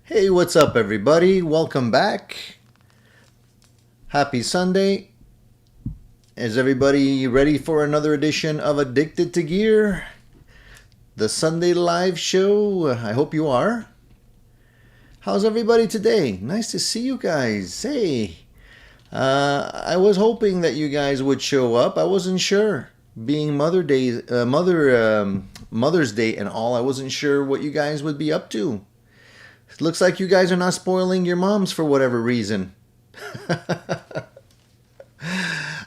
Hey, what's up, everybody? Welcome back. Happy Sunday. Is everybody ready for another edition of Addicted to Gear, the Sunday live show? I hope you are. How's everybody today? Nice to see you guys. Hey, I was hoping that you guys would show up. I wasn't sure. Being Mother's Day and all, I wasn't sure what you guys would be up to. It looks like you guys are not spoiling your moms for whatever reason. I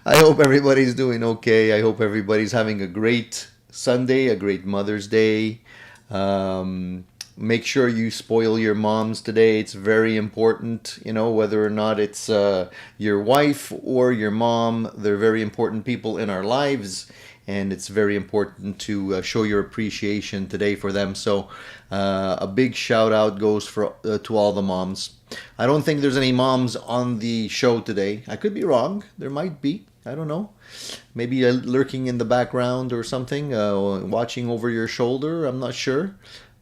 hope everybody's doing okay. I hope everybody's having a great Sunday, a great Mother's Day. Make sure you spoil your moms today. It's very important, whether or not it's your wife or your mom. They're very important people in our lives, and it's very important to show your appreciation today for them. So, a big shout out goes to all the moms. I don't think there's any moms on the show today. I could be wrong. There might be. I don't know. Maybe lurking in the background or something, watching over your shoulder. I'm not sure.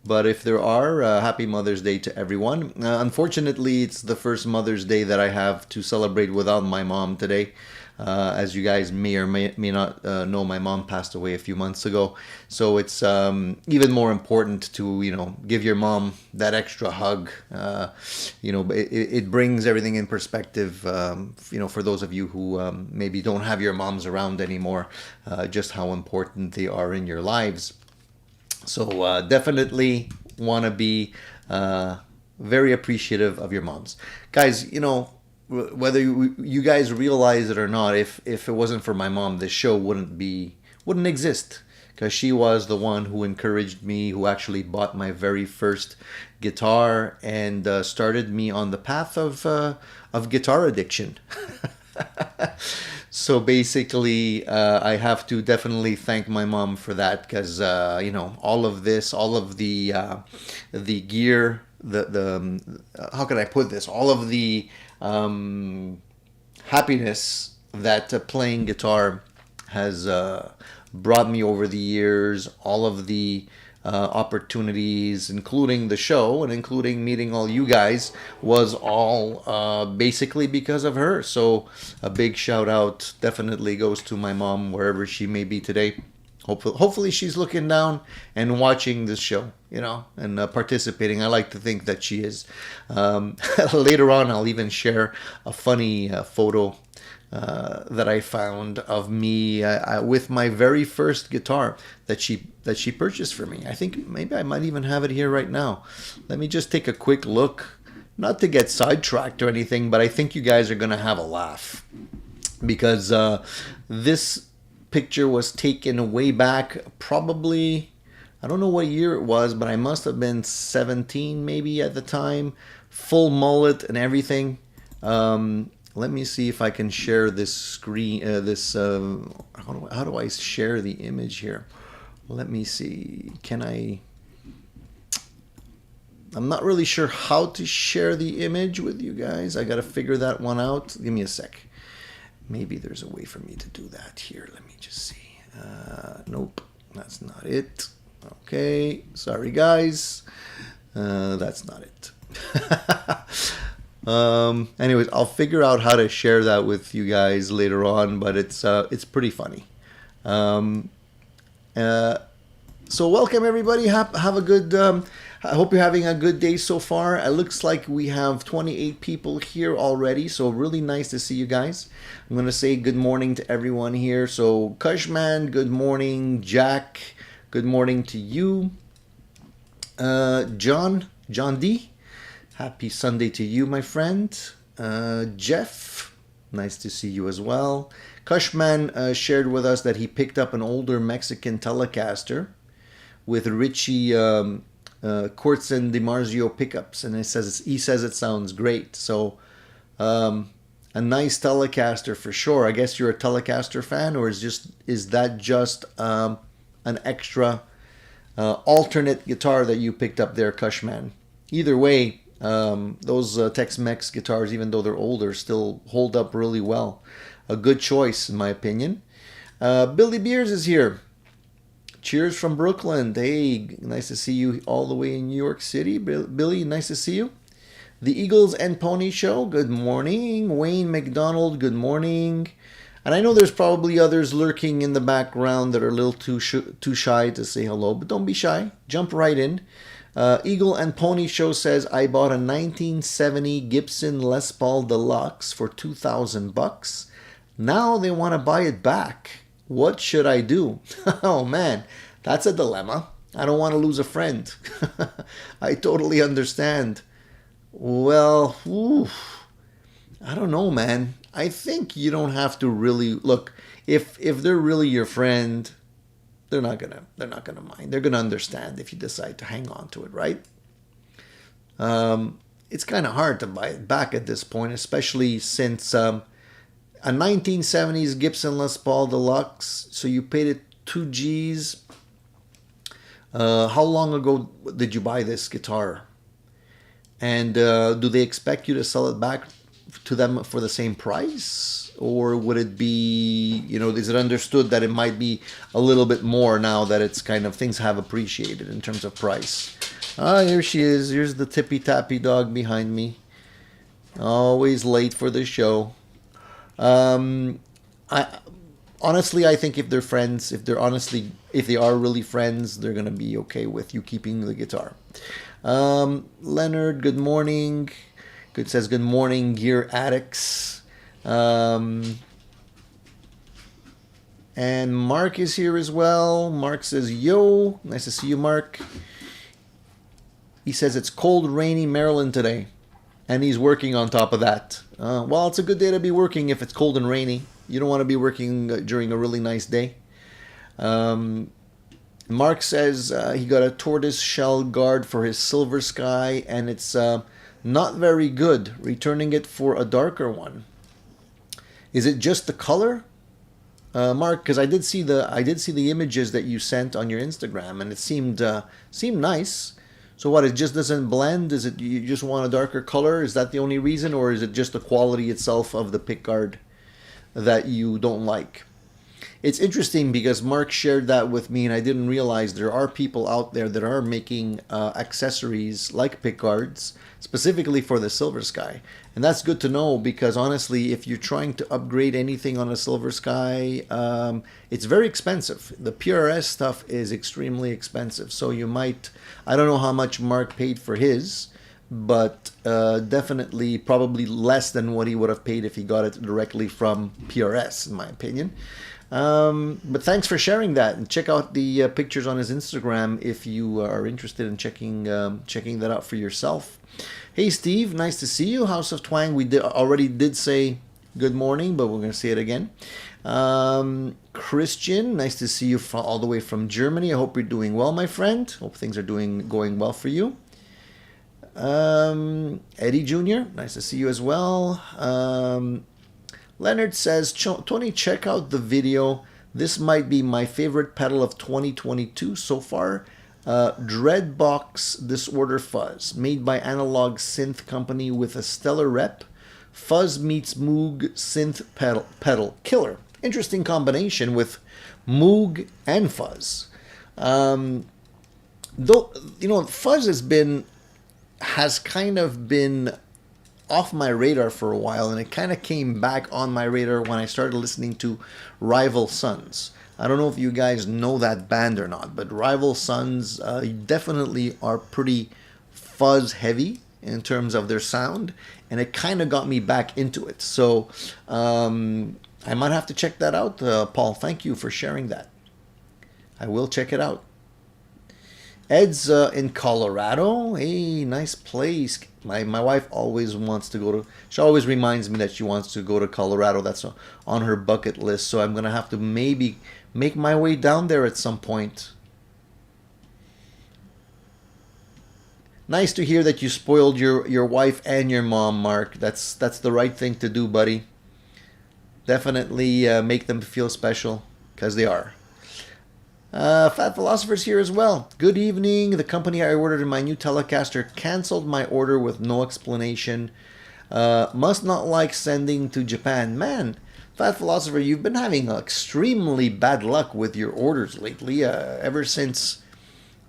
But if there are, happy Mother's Day to everyone. Unfortunately, it's the first Mother's Day that I have to celebrate without my mom today. As you guys may or may not know, my mom passed away a few months ago. So it's even more important to, give your mom that extra hug. It brings everything in perspective, for those of you who maybe don't have your moms around anymore, just how important they are in your lives. So definitely want to be very appreciative of your moms. Guys, whether you guys realize it or not, if it wasn't for my mom, this show wouldn't exist, because she was the one who encouraged me, who actually bought my very first guitar and started me on the path of guitar addiction. So basically, I have to definitely thank my mom for that, because all of this, all of the gear, the how can I put this? All of the happiness that playing guitar has brought me over the years, all of the opportunities, including the show and including meeting all you guys, was all basically because of her. So a big shout out definitely goes to my mom, wherever she may be today. Hopefully she's looking down and watching this show, and participating. I like to think that she is. Later on, I'll even share a funny photo that I found of me with my very first guitar that she purchased for me. I think maybe I might even have it here right now. Let me just take a quick look, not to get sidetracked or anything, but I think you guys are gonna have a laugh, because this picture was taken way back, probably, I don't know what year it was, but I must have been 17 maybe at the time, full mullet and everything. Let me see if I can share this screen, how do I share the image here? Let me see, I'm not really sure how to share the image with you guys. I gotta figure that one out. Give me a sec. Maybe there's a way for me to do that here. Let me just see. Nope, that's not it. Okay, sorry guys. That's not it. Anyways, I'll figure out how to share that with you guys later on, but it's pretty funny. So welcome everybody. Have a good. I hope you're having a good day so far. It looks like we have 28 people here already, so really nice to see you guys. I'm gonna say good morning to everyone here. So Kushman, good morning. Jack, good morning to you. John D, happy Sunday to you, my friend. Jeff, nice to see you as well. Kushman shared with us that he picked up an older Mexican Telecaster with Richie Quartz and DiMarzio pickups, and he says it sounds great. So a nice Telecaster for sure. I guess you're a Telecaster fan, or is that just an extra alternate guitar that you picked up there, Kushman? Either way, those Tex-Mex guitars, even though they're older, still hold up really well. A good choice, in my opinion. Billy Beers is here. Cheers from Brooklyn. Hey, nice to see you all the way in New York City. Billy, nice to see you. The Eagles and Pony Show, good morning. Wayne McDonald, good morning. And I know there's probably others lurking in the background that are a little too shy to say hello, but don't be shy. Jump right in. Eagle and Pony Show says, I bought a 1970 Gibson Les Paul Deluxe for $2,000. Now they want to buy it back. What should I do? Oh man, that's a dilemma. I don't want to lose a friend. I totally understand. Well, I don't know, man. I think you don't have to really look. If they're really your friend, they're not gonna mind. They're gonna understand if you decide to hang on to it, right? It's kind of hard to buy it back at this point, especially since a 1970s Gibson Les Paul Deluxe. So you paid it 2 G's. How long ago did you buy this guitar? And do they expect you to sell it back to them for the same price? Or would it be, is it understood that it might be a little bit more now that it's kind of things have appreciated in terms of price? Ah, here she is. Here's the tippy tappy dog behind me. Always late for the show. I honestly, I think if they're friends, if they are really friends, they're gonna be okay with you keeping the guitar. Leonard, good morning. Good says good morning, gear addicts. And Mark is here as well. Mark says, yo, nice to see you, Mark. He says it's cold, rainy Maryland today. And he's working on top of that. Well, it's a good day to be working if it's cold and rainy. You don't want to be working during a really nice day. Mark says he got a tortoise shell guard for his Silver Sky, and it's not very good. Returning it for a darker one. Is it just the color, Mark? Because I did see the images that you sent on your Instagram, and it seemed nice. So what? It just doesn't blend? Is it you just want a darker color? Is that the only reason, or is it just the quality itself of the pickguard that you don't like? It's interesting because Mark shared that with me, and I didn't realize there are people out there that are making accessories like pickguards specifically for the Silver Sky. And that's good to know because honestly, if you're trying to upgrade anything on a Silver Sky, it's very expensive. The PRS stuff is extremely expensive. So you might, I don't know how much Mark paid for his, but definitely probably less than what he would have paid if he got it directly from PRS, in my opinion. But thanks for sharing that, and check out the pictures on his Instagram if you are interested in checking that out for yourself. Hey Steve, nice to see you. House of Twang, we already did say good morning, but we're going to say it again. Christian, nice to see you all the way from Germany. I hope you're doing well, my friend. Hope things are going well for you. Eddie Jr., nice to see you as well. Leonard says, Tony, check out the video. This might be my favorite pedal of 2022 so far. Dreadbox Disorder Fuzz, made by Analog Synth Company with a stellar rep. Fuzz meets Moog synth pedal. Killer. Interesting combination with Moog and Fuzz. Though, Fuzz has kind of been off my radar for a while, and it kind of came back on my radar when I started listening to Rival Sons. I don't know if you guys know that band or not, but Rival Sons definitely are pretty fuzz heavy in terms of their sound, and it kind of got me back into it. So I might have to check that out, Paul. Thank you for sharing that. I will check it out. Ed's in Colorado. Hey, nice place. My wife always wants to go to, she always reminds me that she wants to go to Colorado. That's on her bucket list. So I'm going to have to maybe make my way down there at some point. Nice to hear that you spoiled your wife and your mom, Mark. That's the right thing to do, buddy. Definitely make them feel special, because they are. Fat Philosopher's here as well. Good evening. The company I ordered in my new Telecaster canceled my order with no explanation. Must not like sending to Japan. Man, Fat Philosopher, you've been having extremely bad luck with your orders lately. Ever since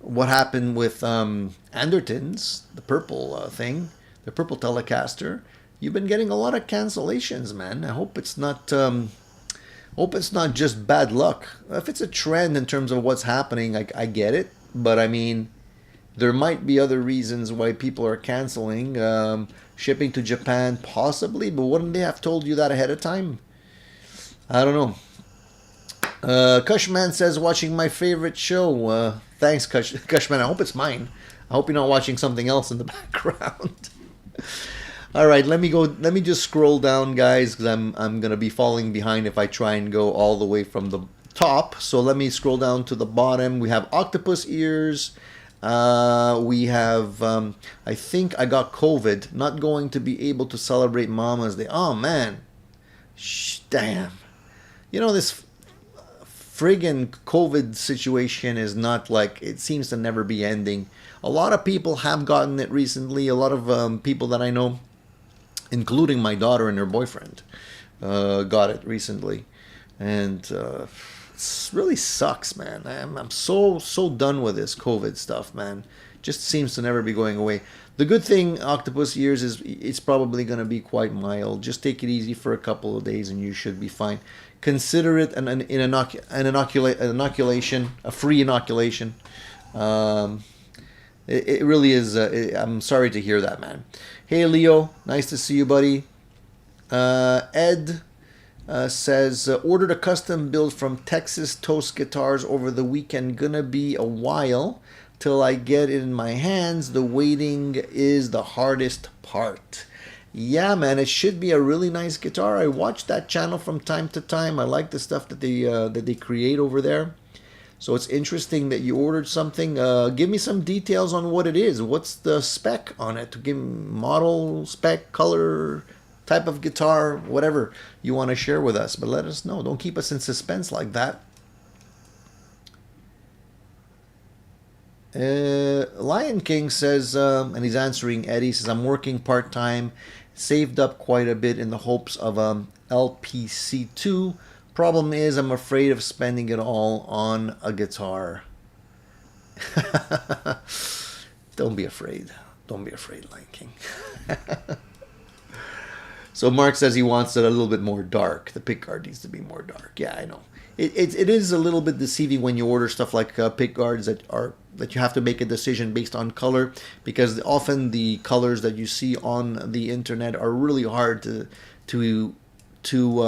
what happened with Andertons, the purple thing. the Purple Telecaster, you've been getting a lot of cancellations, man. I hope it's not just bad luck. If it's a trend in terms of what's happening, I get it. But I mean, there might be other reasons why people are canceling. Shipping to Japan, possibly, but wouldn't they have told you that ahead of time? I don't know. Cushman says, watching my favorite show. Thanks, Cushman. I hope it's mine. I hope you're not watching something else in the background. All right, let me go. Let me just scroll down, guys, because I'm gonna be falling behind if I try and go all the way from the top. So let me scroll down to the bottom. We have octopus ears. We have. I think I got COVID. Not going to be able to celebrate Mama's Day. Oh man, damn. You know this friggin' COVID situation is not like, it seems to never be ending. A lot of people have gotten it recently. A lot of people that I know, including my daughter and her boyfriend, got it recently, and it really sucks, man. I'm so done with this COVID stuff, man. Just seems to never be going away. The good thing, octopus ears, is it's probably going to be quite mild. Just take it easy for a couple of days, and you should be fine. Consider it an inoculation, a free inoculation. It really is. I'm sorry to hear that, man. Hey, Leo. Nice to see you, buddy. Ed says, ordered a custom build from Texas Toast Guitars over the weekend. Gonna be a while till I get it in my hands. The waiting is the hardest part. Yeah, man, it should be a really nice guitar. I watch that channel from time to time. I like the stuff that they create over there. So it's interesting that you ordered something. Give me some details on what it is. What's the spec on it? Give me model, spec, color, type of guitar, whatever you want to share with us. But let us know. Don't keep us in suspense like that. Lion King says, and he's answering Eddie, says, I'm working part-time, saved up quite a bit in the hopes of LPC2. Problem is, I'm afraid of spending it all on a guitar. Don't be afraid. Don't be afraid, Lion King. So Mark says he wants it a little bit more dark. The pickguard needs to be more dark. Yeah, I know. It is a little bit deceiving when you order stuff like pickguards that you have to make a decision based on color, because often the colors that you see on the internet are really hard to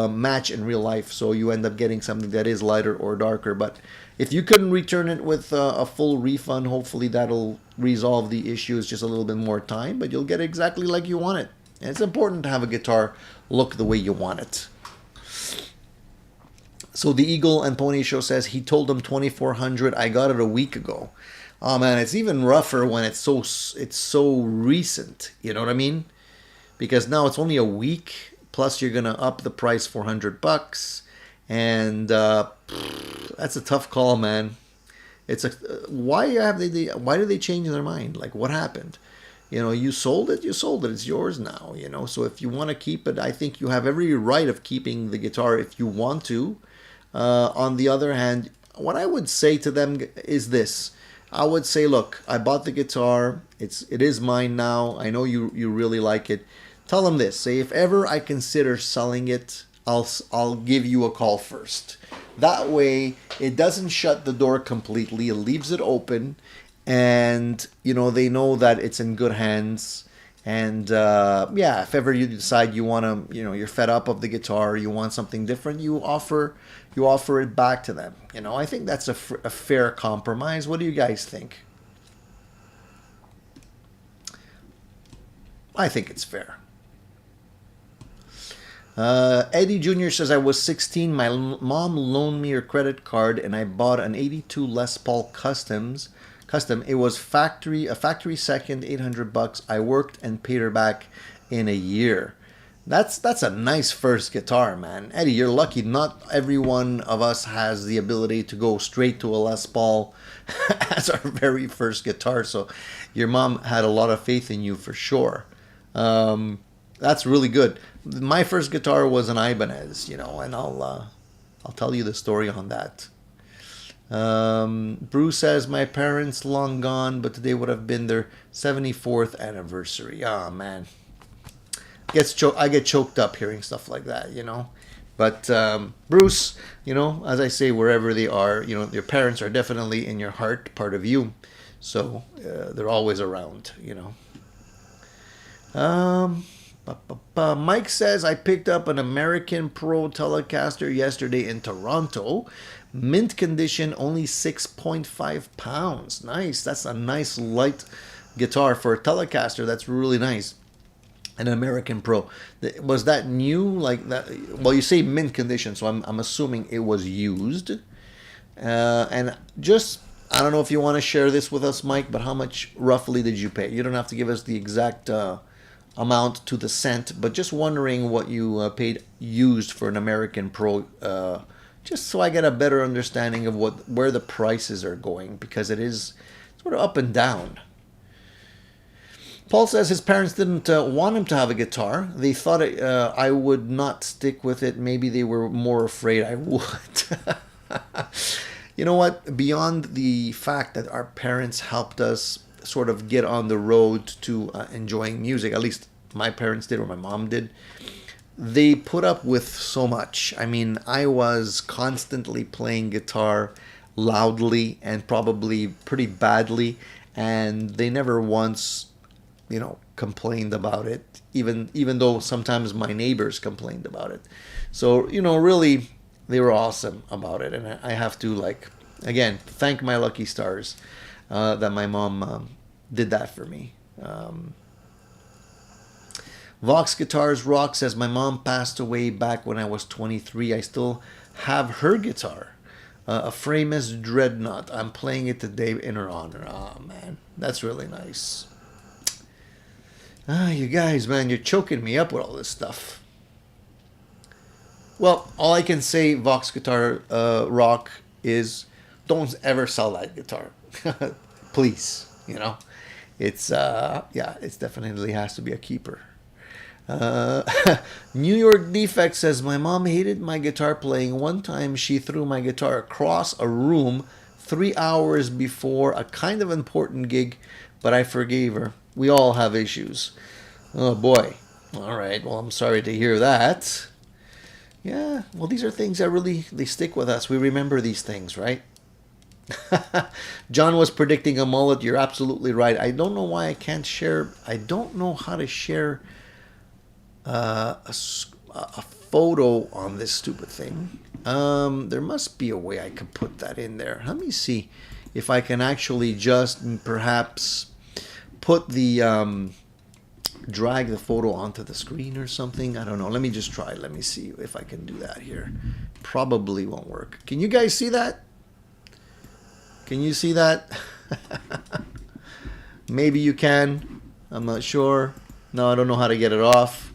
match in real life. So you end up getting something that is lighter or darker. But if you couldn't return it with a full refund, hopefully that'll resolve the issue. It's just a little bit more time, but you'll get it exactly like you want it. And it's important to have a guitar look the way you want it. So the Eagle and Pony Show says he told him 2,400. I got it a week ago. Oh man, it's even rougher when it's so recent. You know what I mean? Because now it's only a week. Plus you're gonna up the price $400, and that's a tough call, man. Why do they change their mind? Like, what happened? You know, you sold it. It's yours now. You know, so if you want to keep it, I think you have every right of keeping the guitar if you want to. On the other hand, what I would say to them is this. I would say, look, I bought the guitar. It is mine now. I know you really like it. Tell them this. Say, if ever I consider selling it, I'll give you a call first. That way, it doesn't shut the door completely. It leaves it open, and you know they know that it's in good hands. And yeah, if ever you decide you want to, you know, you're fed up of the guitar, you want something different, you offer it back to them. You know, I think that's a fair compromise. What do you guys think? I think it's fair. Eddie Jr. says, I was 16. My mom loaned me her credit card, and I bought an 82 Les Paul Custom. It was a factory second, $800. I worked and paid her back in a year. That's a nice first guitar, man. Eddie, you're lucky. Not every one of us has the ability to go straight to a Les Paul as our very first guitar. So your mom had a lot of faith in you for sure. That's really good. My first guitar was an Ibanez, you know, and I'll tell you the story on that. Bruce says, my parents long gone, but today would have been their 74th anniversary. Oh, man. I get choked up hearing stuff like that, you know. But Bruce, you know, as I say, wherever they are, you know, your parents are definitely in your heart, part of you. So they're always around, you know. Mike says, I picked up an American Pro Telecaster yesterday in Toronto. Mint condition, only 6.5 pounds. Nice. That's a nice light guitar for a Telecaster. That's really nice. An American Pro. Was that new? Like that? Well, you say mint condition, so I'm assuming it was used. And just, I don't know if you want to share this with us, Mike, but how much roughly did you pay? You don't have to give us the exact amount to the cent, but just wondering what you paid used for an American Pro, just so I get a better understanding of where the prices are going, because it is sort of up and down. Paul says his parents didn't want him to have a guitar. They thought I would not stick with it. Maybe they were more afraid I would. You know what? Beyond the fact that our parents helped us sort of get on the road to enjoying music, at least my parents did, or my mom did, they put up with so much. I mean, I was constantly playing guitar loudly and probably pretty badly, and they never once, you know, complained about it, even though sometimes my neighbors complained about it. So, you know, really, they were awesome about it, and I have to, like, again, thank my lucky stars that my mom did that for me. Vox Guitars Rock says, my mom passed away back when I was 23. I still have her guitar, a famous Dreadnought. I'm playing it today in her honor. Oh, man, that's really nice. You guys, man, you're choking me up with all this stuff. Well, all I can say, Vox Guitar Rock, is don't ever sell that guitar. Please, you know. It's, yeah, it definitely has to be a keeper. New York Defect says, my mom hated my guitar playing. One time she threw my guitar across a room 3 hours before a kind of important gig, but I forgave her. We all have issues. Oh boy. All right. Well, I'm sorry to hear that. Yeah. Well, these are things that really, they stick with us. We remember these things, right? John was predicting a mullet. You're absolutely right. I don't know why I can't share. I don't know how to share a photo on this stupid thing. There must be a way I could put that in there. Let me see if I can actually just perhaps put the drag the photo onto the screen or something. I don't know. Let me just try. Let me see if I can do that here. Probably won't work. Can you guys see that? Can you see that? Maybe you can. I'm not sure. No, I don't know how to get it off.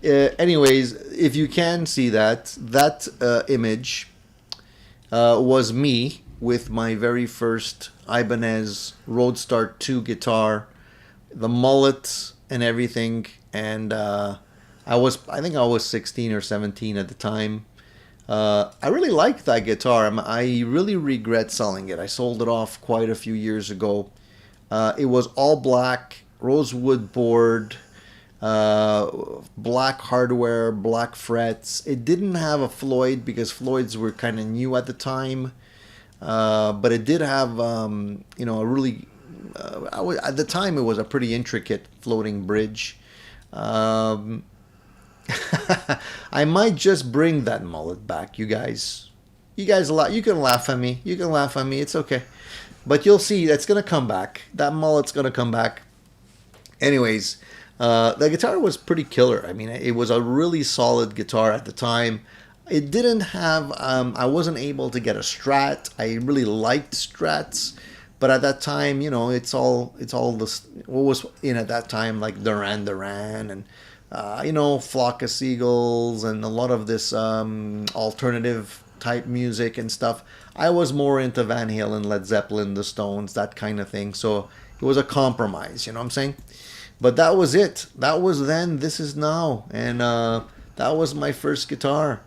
Anyways, if you can see that, that image was me with my very first Ibanez Roadstar 2 guitar, the mullet and everything, and I think I was 16 or 17 at the time. I really liked that guitar. I really regret selling it. I sold it off quite a few years ago. It was all black, rosewood board, black hardware, black frets. It didn't have a Floyd because Floyds were kind of new at the time, but it did have, you know, a really, at the time it was a pretty intricate floating bridge. I might just bring that mullet back, you guys. You guys, you can laugh at me. You can laugh at me. It's okay. But you'll see, that's going to come back. That mullet's going to come back. Anyways, the guitar was pretty killer. I mean, it was a really solid guitar at the time. It didn't have, I wasn't able to get a Strat. I really liked Strats. But at that time, you know, it's all this, what was in at that time, like Duran Duran and, you know, Flock of Seagulls and a lot of this alternative type music and stuff. I was more into Van Halen, Led Zeppelin, the Stones, that kind of thing. So it was a compromise, you know what I'm saying? But that was it. That was then, this is now. And that was my first guitar.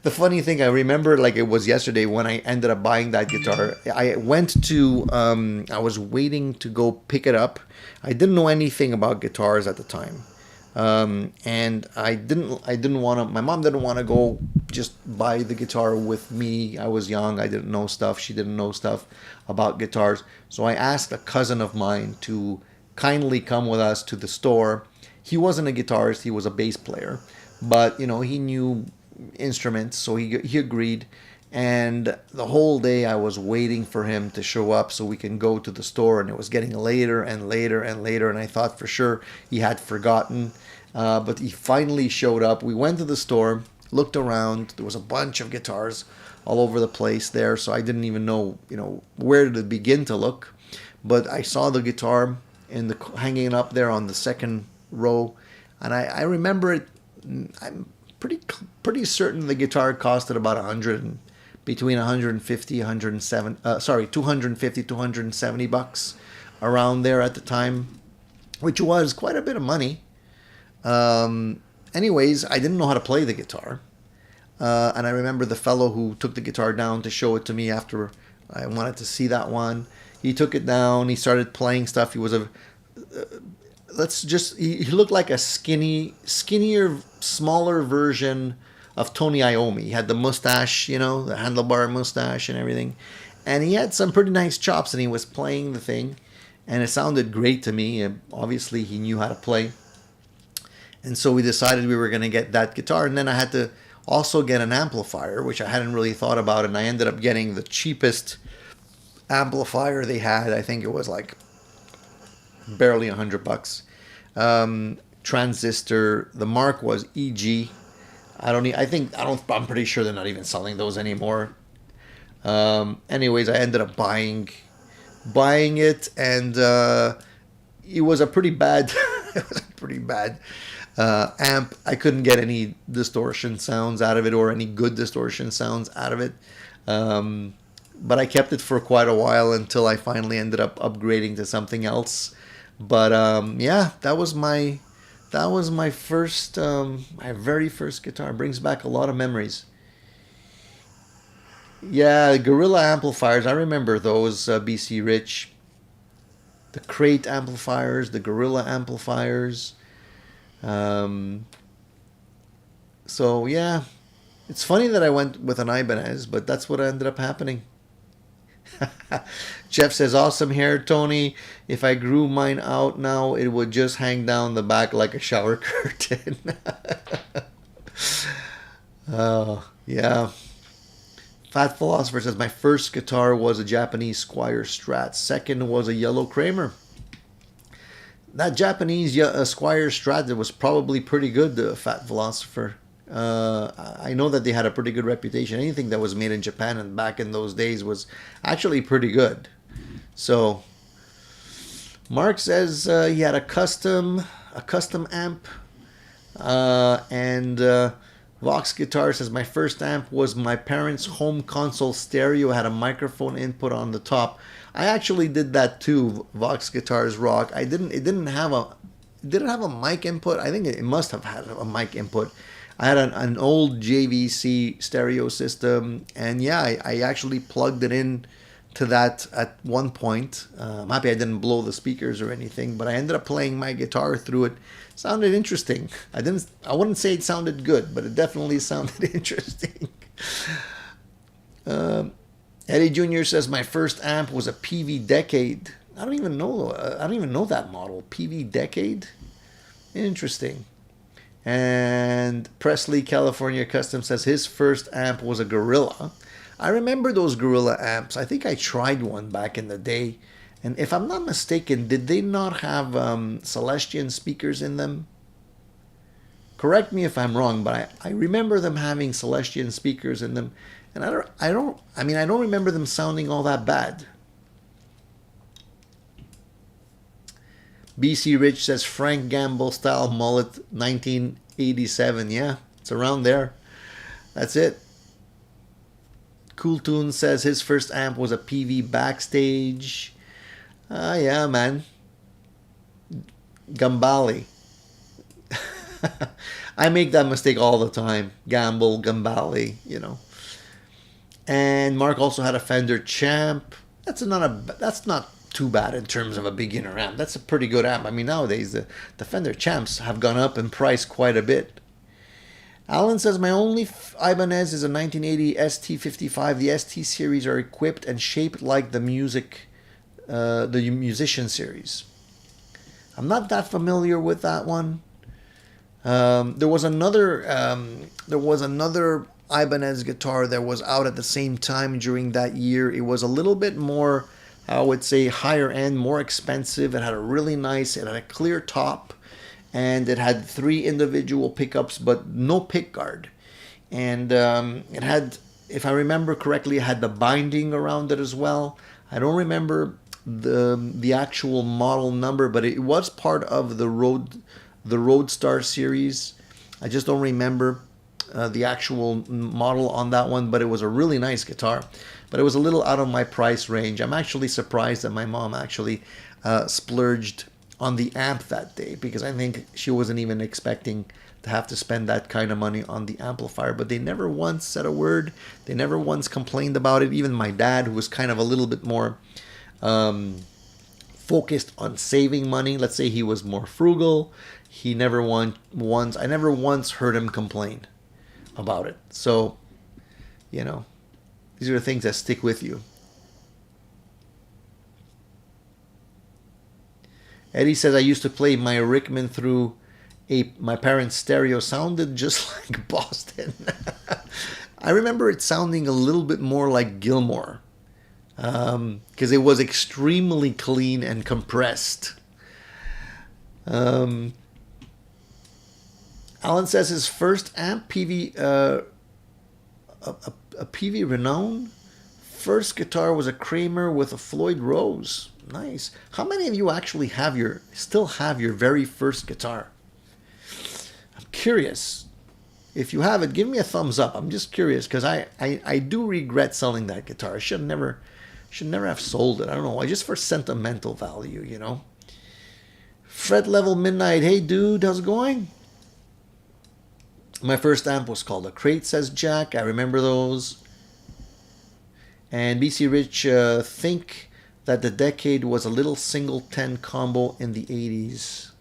The funny thing, I remember like it was yesterday when I ended up buying that guitar. I went to, I was waiting to go pick it up. I didn't know anything about guitars at the time. And I didn't want to, my mom didn't want to go just buy the guitar with me. I was young. I didn't know stuff. She didn't know stuff about guitars. So I asked a cousin of mine to kindly come with us to the store. He wasn't a guitarist. He was a bass player, but he knew instruments, so he agreed. And the whole day I was waiting for him to show up so we can go to the store, and it was getting later and later and later, and I thought for sure he had forgotten. But he finally showed up. We went to the store, looked around. There was a bunch of guitars all over the place there, so I didn't even know, where to begin to look. But I saw the guitar hanging up there on the second row, and I remember it. I'm pretty certain the guitar costed about 100, between 150, 107, 250, 270 bucks around there at the time, which was quite a bit of money. Anyways, I didn't know how to play the guitar. And I remember the fellow who took the guitar down to show it to me after I wanted to see that one. He took it down. He started playing stuff. He was he looked like a skinnier, smaller version of Tony Iommi. He had the mustache, the handlebar mustache and everything. And he had some pretty nice chops, and he was playing the thing. And it sounded great to me. And obviously, he knew how to play. And so we decided we were going to get that guitar. And then I had to also get an amplifier, which I hadn't really thought about. And I ended up getting the cheapest amplifier they had. I think it was like barely $100. Transistor. The mark was EG. I'm pretty sure they're not even selling those anymore. Anyways, I ended up buying it, and it was a pretty bad, amp. I couldn't get any distortion sounds out of it, or any good distortion sounds out of it. But I kept it for quite a while until I finally ended up upgrading to something else. But yeah, that was my first, my very first guitar. Brings back a lot of memories. Yeah, Gorilla amplifiers. I remember those, BC Rich. The crate amplifiers, the Gorilla amplifiers. So yeah, it's funny that I went with an Ibanez, but that's what ended up happening. Jeff says, awesome hair, Tony. If I grew mine out now, it would just hang down the back like a shower curtain. Oh, yeah. Fat Philosopher says, my first guitar was a Japanese Squier Strat. Second was a Yellow Kramer. That Japanese Squier Strat was probably pretty good, the Fat Philosopher. I know that they had a pretty good reputation. Anything that was made in Japan and back in those days was actually pretty good. So Mark says he had a custom amp, and Vox Guitar says my first amp was my parents' home console stereo. Had a microphone input on the top. I actually did that too. Vox Guitars rock. It didn't have a mic input. I think it must have had a mic input. I had an old JVC stereo system, and yeah, I actually plugged it in to that at one point. I'm happy I didn't blow the speakers or anything, but I ended up playing my guitar through it. Sounded interesting. I wouldn't say it sounded good, but it definitely sounded interesting. Eddie Jr. says my first amp was a PV Decade. I don't even know that model. PV Decade. Interesting. And Presley, California Custom says his first amp was a Gorilla. I remember those Gorilla amps. I think I tried one back in the day. And if I'm not mistaken, did they not have Celestian speakers in them? Correct me if I'm wrong, but I remember them having Celestian speakers in them. And I don't remember them sounding all that bad. BC Rich says Frank Gamble style mullet 1987. Yeah, it's around there. That's it. Cool Tune says his first amp was a PV Backstage. Yeah, man. Gambali. I make that mistake all the time. Gamble, gambale, you know. And Mark also had a Fender Champ. That's not too bad in terms of a beginner amp. That's a pretty good amp. I mean, nowadays the Fender Champs have gone up in price quite a bit. Alan says my only Ibanez is a 1980 ST55. The ST series are equipped and shaped like the musician series. I'm not that familiar with that one. There was another Ibanez guitar that was out at the same time during that year. It was a little bit more, I would say, higher end, more expensive. It had it had a clear top, and it had 3 individual pickups, but no pick guard. And it had, if I remember correctly, it had the binding around it as well. I don't remember the actual model number, but it was part of the Roadstar series. I just don't remember the actual model on that one, but it was a really nice guitar. But it was a little out of my price range. I'm actually surprised that my mom actually splurged on the amp that day, because I think she wasn't even expecting to have to spend that kind of money on the amplifier. But they never once said a word. They never once complained about it. Even my dad, who was kind of a little bit more focused on saving money, let's say he was more frugal, I never once heard him complain about it. So, you know, these are the things that stick with you. Eddie says, I used to play my Rickman through my parents' stereo. Sounded just like Boston. I remember it sounding a little bit more like Gilmore, because it was extremely clean and compressed. Alan says his first amp, PV, a PV Renown. First guitar was a Kramer with a Floyd Rose. Nice. How many of you actually still have your very first guitar? I'm curious. If you have it, give me a thumbs up. I'm just curious, because I do regret selling that guitar. I should never have sold it. I don't know. Just for sentimental value, you know. Fred Level Midnight. Hey, dude, how's it going? My first amp was called a Crate, says Jack. I remember those. And BC Rich, think that the decade was a little single 10 combo in the 80s.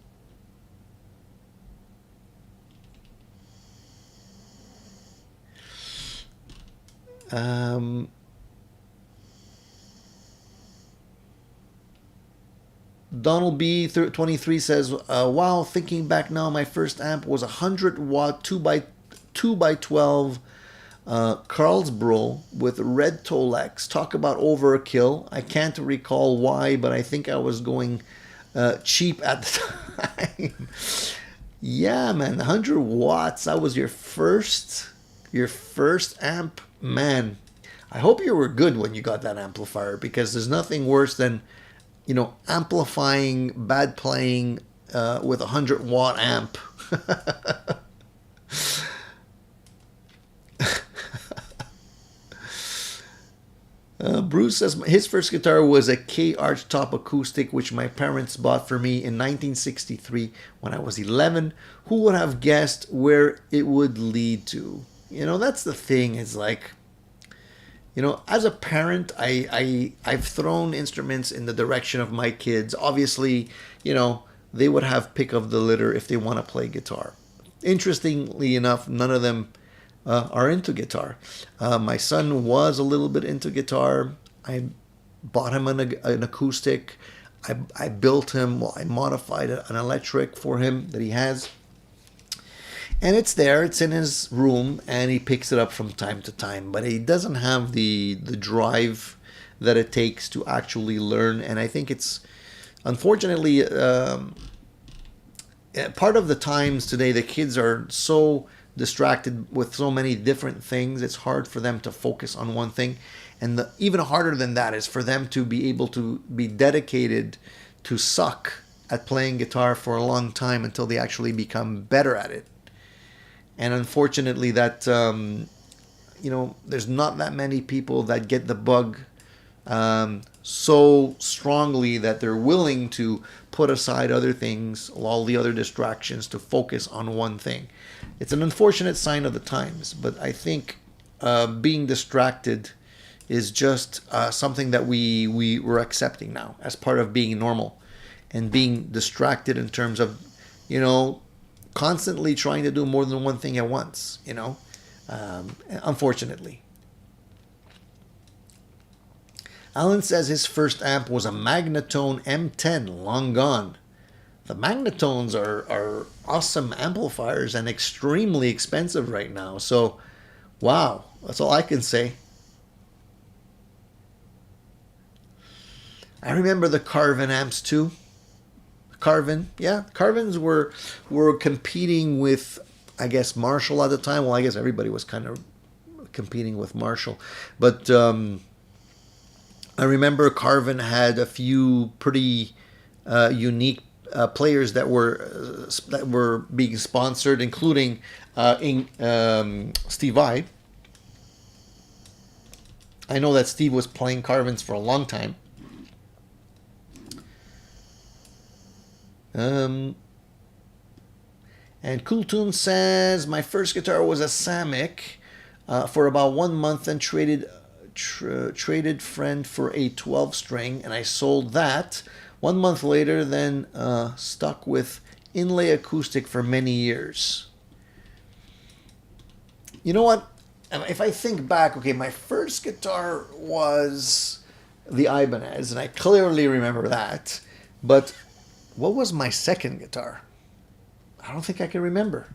Donald B 23 says, wow, thinking back now, my first amp was a 100-watt 2x12 Carlsbro with red Tolex. Talk about overkill. I can't recall why, but I think I was going cheap at the time. Yeah, man, 100 watts. That was your first amp, man. I hope you were good when you got that amplifier, because there's nothing worse than, you know, amplifying bad playing with a 100-watt amp. Bruce says his first guitar was a K Archtop acoustic, which my parents bought for me in 1963 when I was 11. Who would have guessed where it would lead to? You know, that's the thing. It's like, you know, as a parent, I've thrown instruments in the direction of my kids. Obviously, you know, they would have pick of the litter if they want to play guitar. Interestingly enough, none of them are into guitar. My son was a little bit into guitar. I bought him an acoustic. I built him, I modified an electric for him that he has. And it's there, it's in his room, and he picks it up from time to time. But he doesn't have the drive that it takes to actually learn. And I think it's, unfortunately, part of the times today, the kids are so distracted with so many different things, it's hard for them to focus on one thing. And even harder than that is for them to be able to be dedicated to suck at playing guitar for a long time until they actually become better at it. And unfortunately, that you know, there's not that many people that get the bug so strongly that they're willing to put aside other things, all the other distractions, to focus on one thing. It's an unfortunate sign of the times, but I think being distracted is just something that we're accepting now as part of being normal, and being distracted in terms of, you know, constantly trying to do more than one thing at once, you know, unfortunately. Alan says his first amp was a Magnatone M10, long gone. The Magnatones are awesome amplifiers and extremely expensive right now. So, wow, that's all I can say. I remember the Carvin amps too. Carvin, yeah, Carvins were competing with, I guess, Marshall at the time. Well, I guess everybody was kind of competing with Marshall, but I remember Carvin had a few pretty unique players that were being sponsored, including Steve Vai. I know that Steve was playing Carvins for a long time. And Cool Tune says my first guitar was a Samick for about 1 month, and traded friend for a 12 string, and I sold that 1 month later. Then stuck with inlay acoustic for many years. You know what? If I think back, okay, my first guitar was the Ibanez, and I clearly remember that. But what was my second guitar? I don't think I can remember.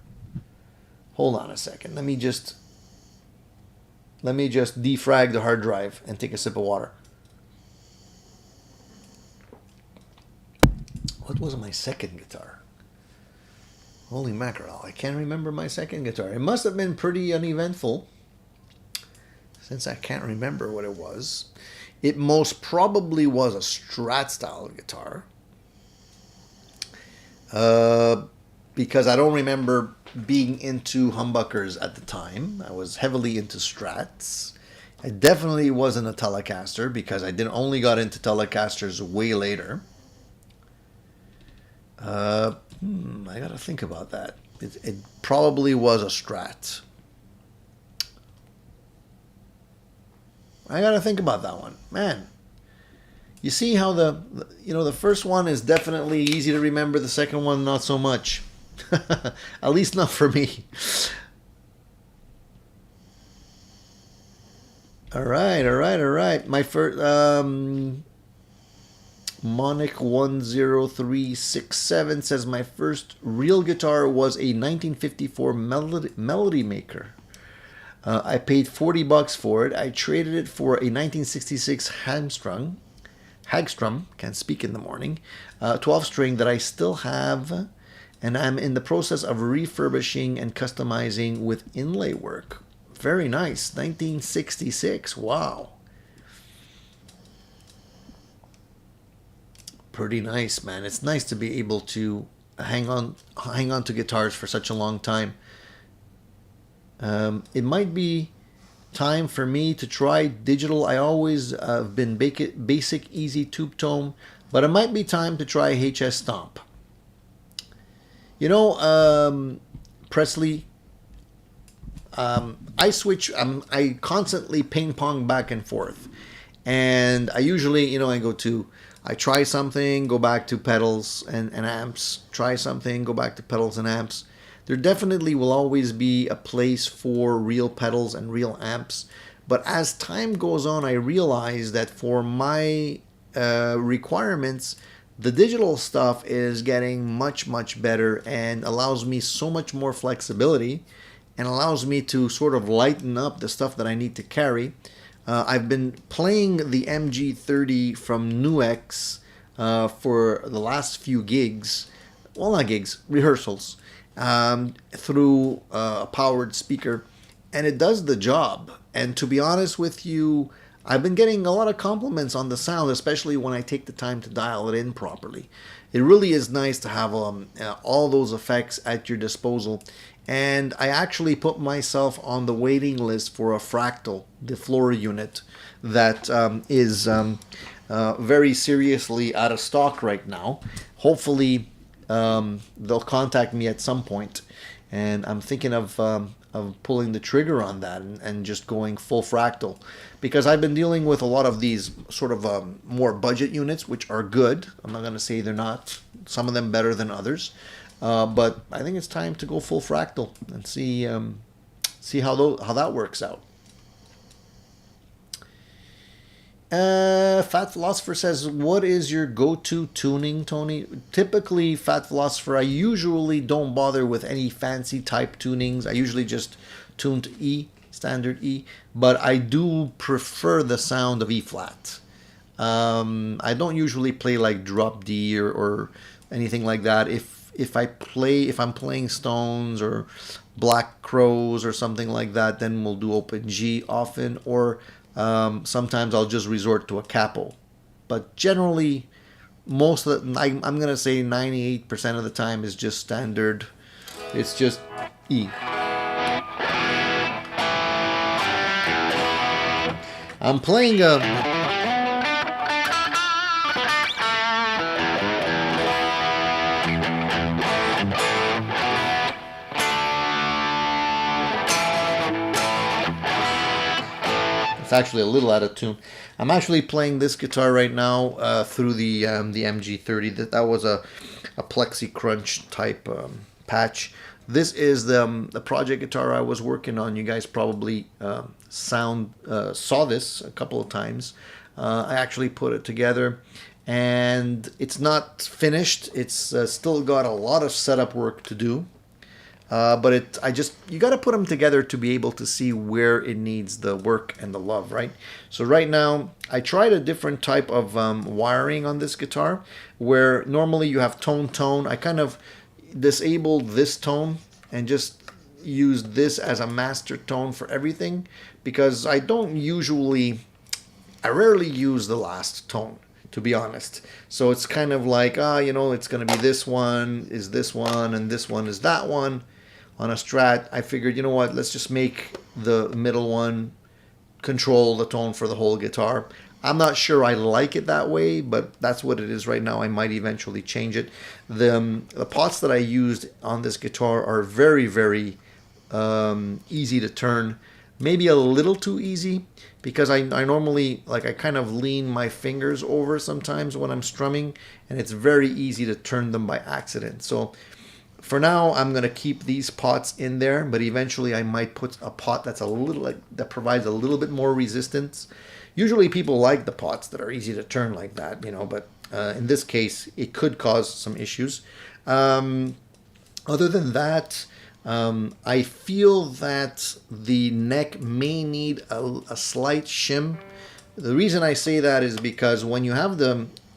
Hold on a second. Let me just defrag the hard drive and take a sip of water. What was my second guitar? Holy mackerel, I can't remember my second guitar. It must have been pretty uneventful, since I can't remember what it was. It most probably was a Strat style guitar. Because I don't remember being into humbuckers at the time. I was heavily into Strats. I definitely wasn't a Telecaster, because I only got into Telecasters way later. I gotta think about that. It probably was a Strat. I gotta think about that one, man. You see how the first one is definitely easy to remember, the second one not so much. At least not for me. All right. My first Monic10367 says my first real guitar was a 1954 Melody Maker. I paid $40 for it. I traded it for a 1966 Hagstrom, can't speak in the morning, 12 string that I still have, and I'm in the process of refurbishing and customizing with inlay work. Very nice. 1966. Wow. Pretty nice, man. It's nice to be able to hang on to guitars for such a long time. It might be time for me to try digital. I always have been basic, easy tube tone, but it might be time to try HS Stomp. You know, Presley, I switch. I constantly ping pong back and forth, and I usually, you know, I try something, go back to pedals and amps. Try something, go back to pedals and amps. There definitely will always be a place for real pedals and real amps. But as time goes on, I realize that for my requirements, the digital stuff is getting much, much better and allows me so much more flexibility and allows me to sort of lighten up the stuff that I need to carry. I've been playing the MG30 from Nuex for the last few gigs. Well, not gigs, rehearsals. Through a powered speaker, and it does the job. And to be honest with you, I've been getting a lot of compliments on the sound, especially when I take the time to dial it in properly. It really is nice to have all those effects at your disposal. And I actually put myself on the waiting list for a Fractal, the floor unit, that is very seriously out of stock right now. Hopefully, they'll contact me at some point, and I'm thinking of pulling the trigger on that and just going full fractal, because I've been dealing with a lot of these sort of more budget units, which are good. I'm not going to say they're not. Some of them better than others, but I think it's time to go full fractal and see how that works out. Fat Philosopher says, what is your go-to tuning, Tony? Typically, Fat Philosopher, I usually don't bother with any fancy type tunings. I usually just tune to E, standard E, but I do prefer the sound of E flat. I don't usually play like drop D or anything like that. If I'm playing Stones or Black Crows or something like that, then we'll do open G often, or sometimes I'll just resort to a capo. But generally, most of the, I'm going to say 98% of the time is just standard. It's just E. I'm playing a... actually a little out of tune. I'm actually playing this guitar right now through the MG30. That was a Plexi Crunch type patch. This is the project guitar I was working on. You guys probably saw this a couple of times. I actually put it together, and it's not finished. It's still got a lot of setup work to do. But you got to put them together to be able to see where it needs the work and the love, right? So right now, I tried a different type of wiring on this guitar, where normally you have tone. I kind of disabled this tone and just used this as a master tone for everything, because I rarely use the last tone, to be honest. So it's kind of like, it's going to be this one is this one, and this one is that one. On a Strat, I figured, you know what, let's just make the middle one control the tone for the whole guitar. I'm not sure I like it that way, but that's what it is right now. I might eventually change it. The pots that I used on this guitar are very, very easy to turn. Maybe a little too easy, because I normally, I kind of lean my fingers over sometimes when I'm strumming, and it's very easy to turn them by accident. So for now, I'm going to keep these pots in there, but eventually I might put a pot that's that provides a little bit more resistance. Usually people like the pots that are easy to turn like that, but in this case, it could cause some issues. Other than that, I feel that the neck may need a slight shim. The reason I say that is because when you have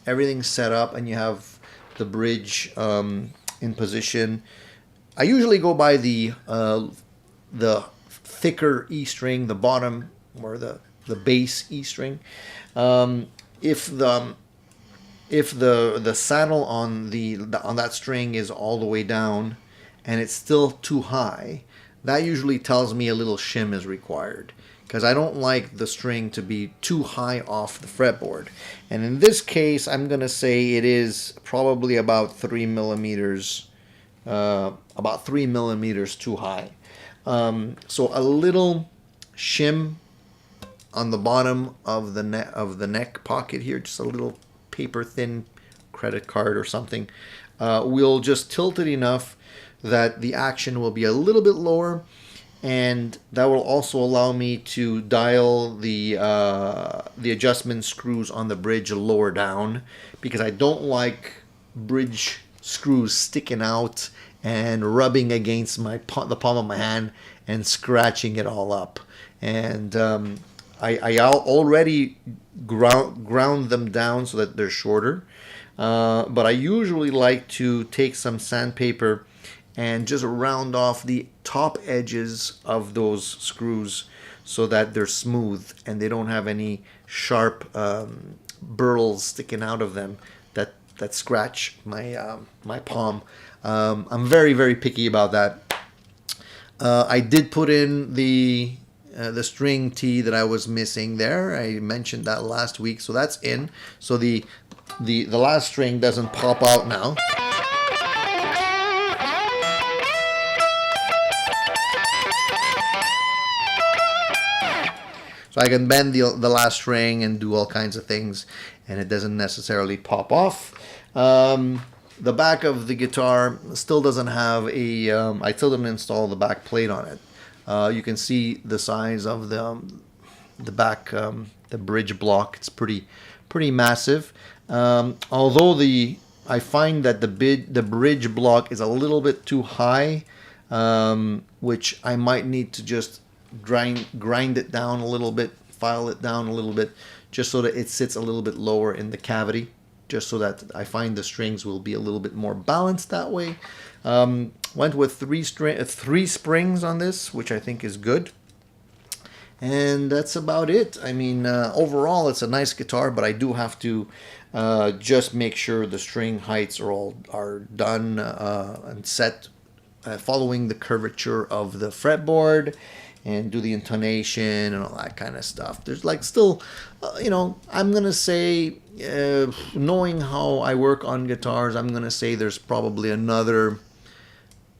everything set up and you have the bridge in position, I usually go by the thicker E string, the bottom, or the bass E string. If the saddle on that string is all the way down and it's still too high, that usually tells me a little shim is required, because I don't like the string to be too high off the fretboard. And in this case, I'm going to say it is probably about 3 millimeters too high. So a little shim on the bottom of the neck pocket here, just a little paper thin credit card or something, we'll just tilt it enough that the action will be a little bit lower, and that will also allow me to dial the adjustment screws on the bridge lower down, because I don't like bridge screws sticking out and rubbing against the palm of my hand and scratching it all up. And I already ground them down so that they're shorter, but I usually like to take some sandpaper and just round off the top edges of those screws so that they're smooth and they don't have any sharp burls sticking out of them that scratch my palm. I'm very, very picky about that. I did put in the the string T that I was missing there. I mentioned that last week, so that's in. So the last string doesn't pop out now. So I can bend the last string and do all kinds of things, and it doesn't necessarily pop off. The back of the guitar still doesn't have a, I still didn't install the back plate on it. You can see the size of the back, the bridge block. It's pretty massive. Although I find that the bridge block is a little bit too high, which I might need to just grind it down a little bit, file it down a little bit, just so that it sits a little bit lower in the cavity, just so that I find the strings will be a little bit more balanced that way. Went with three springs on this, which I think is good. And that's about it. I mean, overall, it's a nice guitar, but I do have to just make sure the string heights are done and set, following the curvature of the fretboard, and do the intonation and all that kind of stuff. There's like still, I'm gonna say, knowing how I work on guitars, I'm gonna say there's probably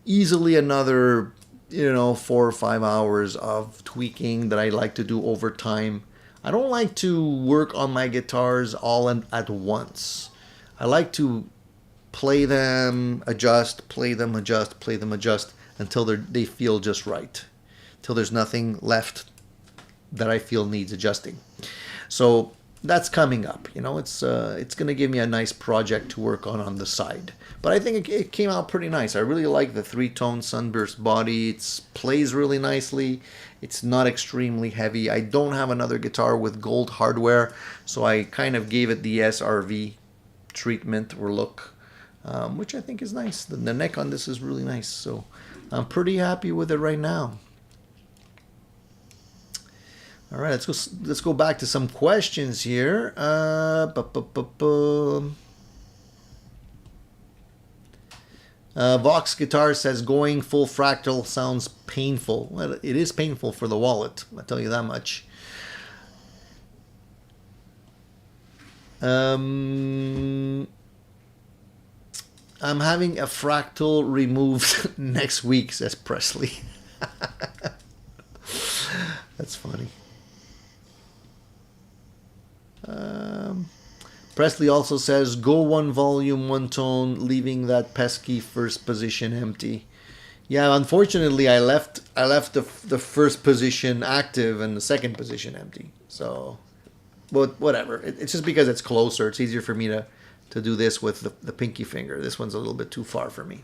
easily another 4 or 5 hours of tweaking that I like to do over time. I don't like to work on my guitars all at once. I like to play them, adjust, play them, adjust, play them, adjust until they feel just right, till there's nothing left that I feel needs adjusting. So that's coming up. It's going to give me a nice project to work on the side. But I think it came out pretty nice. I really like the 3-tone sunburst body. It plays really nicely. It's not extremely heavy. I don't have another guitar with gold hardware, so I kind of gave it the SRV treatment or look, which I think is nice. The neck on this is really nice, so I'm pretty happy with it right now. All right, let's go back to some questions here. Vox Guitar says going full fractal sounds painful. Well, it is painful for the wallet, I'll tell you that much. I'm having a fractal removed next week, says Presley. That's funny. Presley also says, go one volume, one tone, leaving that pesky first position empty. Yeah, unfortunately, I left the first position active and the second position empty. So, but whatever. It's just because it's closer. It's easier for me to do this with the pinky finger. This one's a little bit too far for me.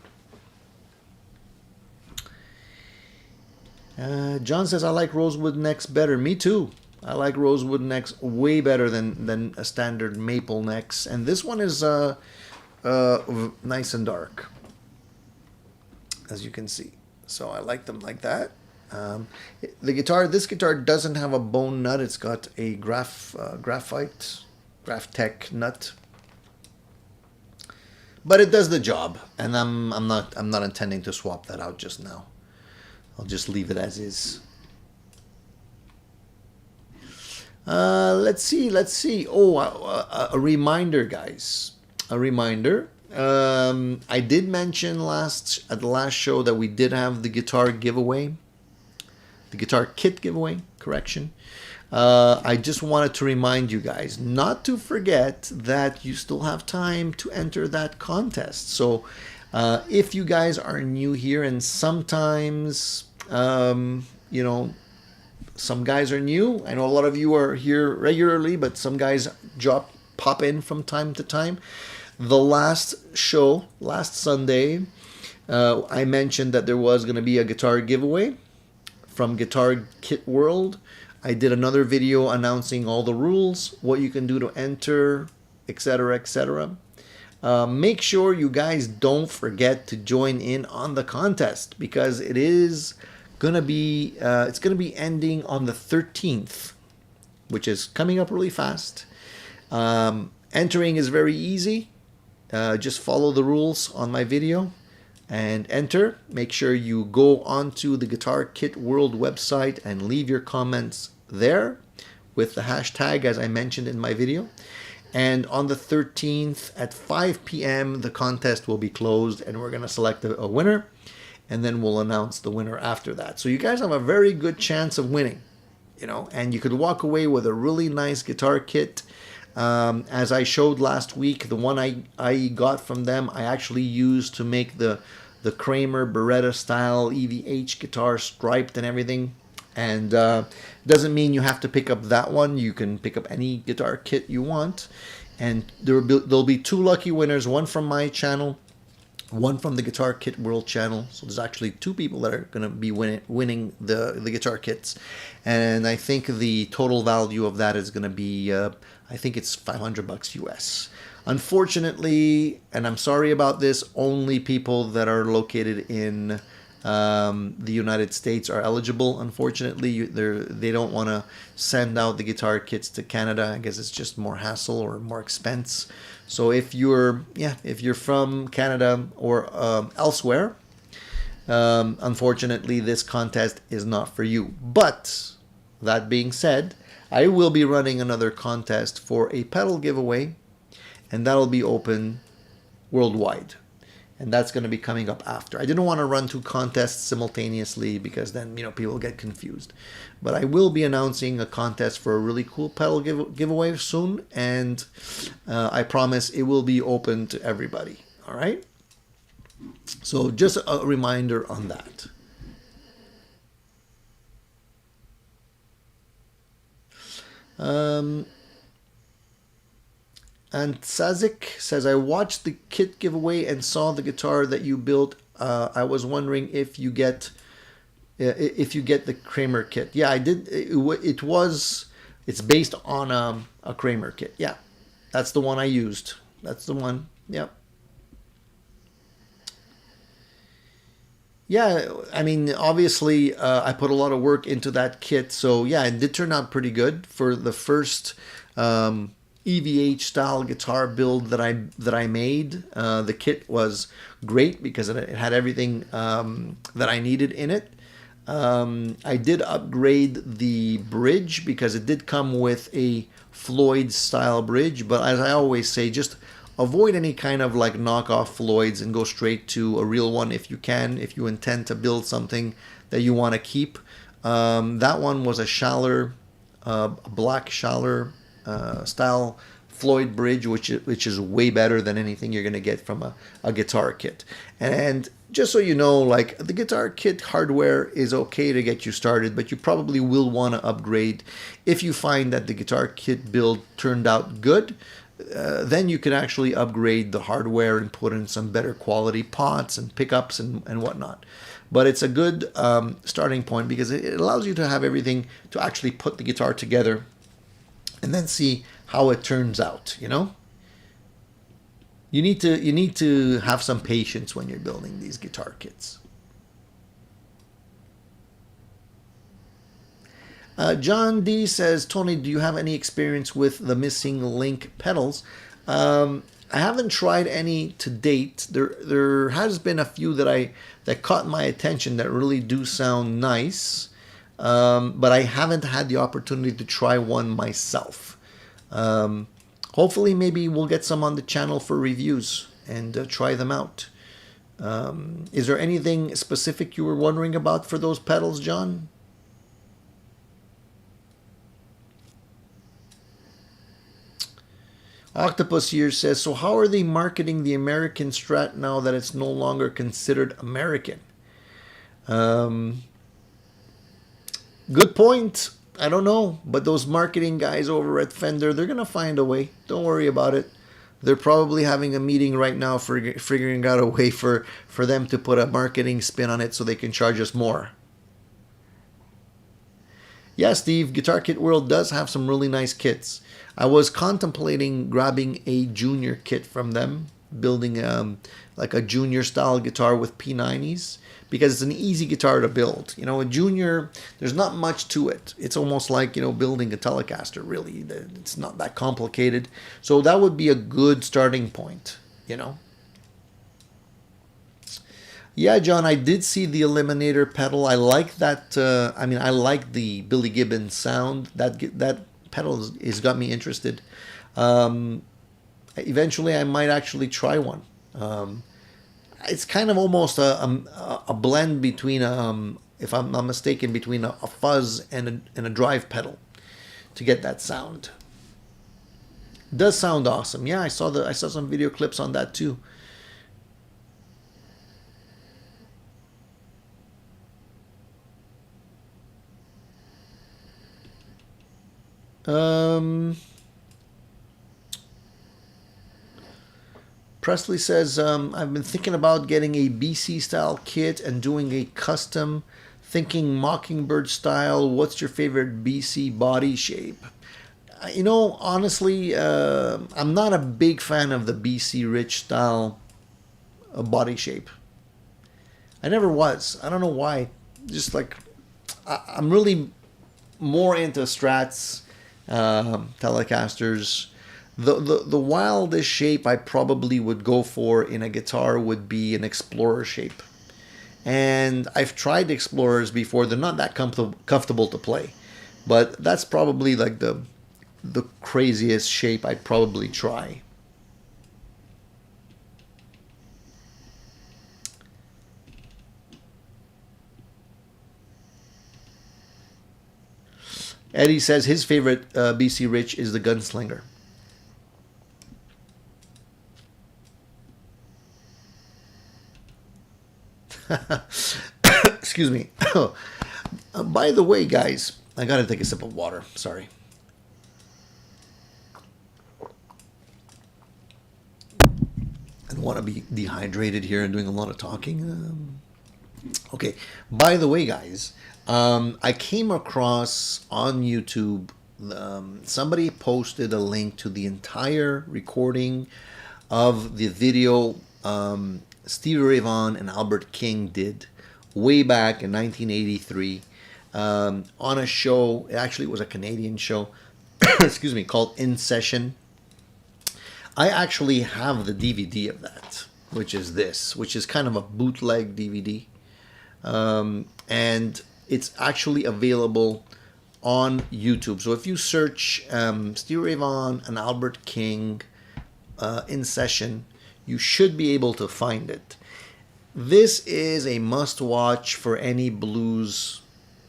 John says, I like rosewood necks better. Me too. I like rosewood necks way better than a standard maple necks. And this one is nice and dark, as you can see. So I like them like that. This guitar doesn't have a bone nut. It's got a Graphtec nut. But it does the job. And I'm not intending to swap that out just now. I'll just leave it as is. Let's see. Oh, a reminder, guys. A reminder. I did mention at the last show that we did have the guitar giveaway. The guitar kit giveaway, correction. I just wanted to remind you guys not to forget that you still have time to enter that contest. So if you guys are new here, and sometimes, some guys are new. I know a lot of you are here regularly, but some guys pop in from time to time. The last show, last Sunday, I mentioned that there was going to be a guitar giveaway from Guitar Kit World. I did another video announcing all the rules, what you can do to enter, etc., etc. Make sure you guys don't forget to join in on the contest, because it is gonna be ending on the 13th, which is coming up really fast. Entering is very easy. Just follow the rules on my video. and enter. Make sure you go onto the Guitar Kit World website and leave your comments there with the hashtag as I mentioned in my video. And on the 13th at 5 p.m. the contest will be closed and we're going to select a winner, and then we'll announce the winner after that. So you guys have a very good chance of winning, and you could walk away with a really nice guitar kit. As I showed last week, the one I got from them, I actually used to make the Kramer Beretta style EVH guitar, striped and everything. And doesn't mean you have to pick up that one. You can pick up any guitar kit you want. And there'll be two lucky winners, one from my channel, one from the Guitar Kit World channel. So there's actually two people that are going to be winning the guitar kits. And I think the total value of that is going to be, I think it's $500 US. Unfortunately, and I'm sorry about this, only people that are located in the United States are eligible. Unfortunately, they don't want to send out the guitar kits to Canada. I guess it's just more hassle or more expense. So if you're from Canada or elsewhere, unfortunately this contest is not for you. But that being said, I will be running another contest for a pedal giveaway, and that'll be open worldwide. And that's going to be coming up after. I didn't want to run two contests simultaneously because then people get confused. But I will be announcing a contest for a really cool pedal giveaway soon, and I promise it will be open to everybody. All right. So just a reminder on that. And Sazik says, I watched the kit giveaway and saw the guitar that you built. I was wondering if you get the Kramer kit. Yeah, I did. It's based on a Kramer kit. Yeah, that's the one I used. That's the one. Yep. Yeah, I mean, obviously, I put a lot of work into that kit. So yeah, it did turn out pretty good for the first EVH style guitar build that I made. The kit was great because it had everything that I needed in it. I did upgrade the bridge because it did come with a Floyd style bridge, but as I always say, just avoid any kind of like knockoff Floyds and go straight to a real one if you can, if you intend to build something that you want to keep. That one was a Schaller, black Schaller style Floyd bridge, which is way better than anything you're going to get from a guitar kit. And just so you know, like the guitar kit hardware is okay to get you started, but you probably will want to upgrade if you find that the guitar kit build turned out good. Then you can actually upgrade the hardware and put in some better quality pots and pickups and whatnot. But it's a good starting point because it allows you to have everything to actually put the guitar together and then see how it turns out. You need to have some patience when you're building these guitar kits. John D says, Tony, do you have any experience with the missing link pedals? I haven't tried any to date. There has been a few that caught my attention that really do sound nice, but I haven't had the opportunity to try one myself. Hopefully, maybe we'll get some on the channel for reviews and try them out. Is there anything specific you were wondering about for those pedals, John? Octopus here says, so how are they marketing the American Strat now that it's no longer considered American? Good point. I don't know. But those marketing guys over at Fender, they're going to find a way. Don't worry about it. They're probably having a meeting right now for figuring out a way for them to put a marketing spin on it so they can charge us more. Yeah, Steve, Guitar Kit World does have some really nice kits. I was contemplating grabbing a junior kit from them, building like a junior style guitar with P90s, because it's an easy guitar to build. A junior, there's not much to it. It's almost like, building a Telecaster, really. It's not that complicated. So that would be a good starting point, Yeah, John, I did see the Eliminator pedal. I like that. I mean, I like the Billy Gibbons sound. That pedal has got me interested. Um, Eventually, I might actually try one. Um, it's kind of almost a blend between, if I'm not mistaken, between a fuzz and a drive pedal to get that sound. Does sound awesome. Yeah, I saw some video clips on that too. Um, Presley says, I've been thinking about getting a BC style kit and doing a custom, thinking Mockingbird style. What's your favorite BC body shape? Honestly, I'm not a big fan of the BC Rich style body shape. I never was. I don't know why. Just like, I'm really more into Strats, Telecasters. The wildest shape I probably would go for in a guitar would be an Explorer shape. And I've tried Explorers before. They're not that comfortable to play. But that's probably like the craziest shape I'd probably try. Eddie says his favorite BC Rich is the Gunslinger. Excuse me. By the way, guys, I gotta take a sip of water. Sorry. I don't want to be dehydrated here and doing a lot of talking. Okay. By the way, guys, I came across on YouTube. Somebody posted a link to the entire recording of the video Stevie Ray Vaughan and Albert King did way back in 1983 on a show. Actually, it was a Canadian show. Excuse me, called In Session. I actually have the DVD of that, which is kind of a bootleg DVD. And it's actually available on YouTube. So if you search Stevie Ray Vaughan and Albert King In Session, you should be able to find it. This is a must-watch for any blues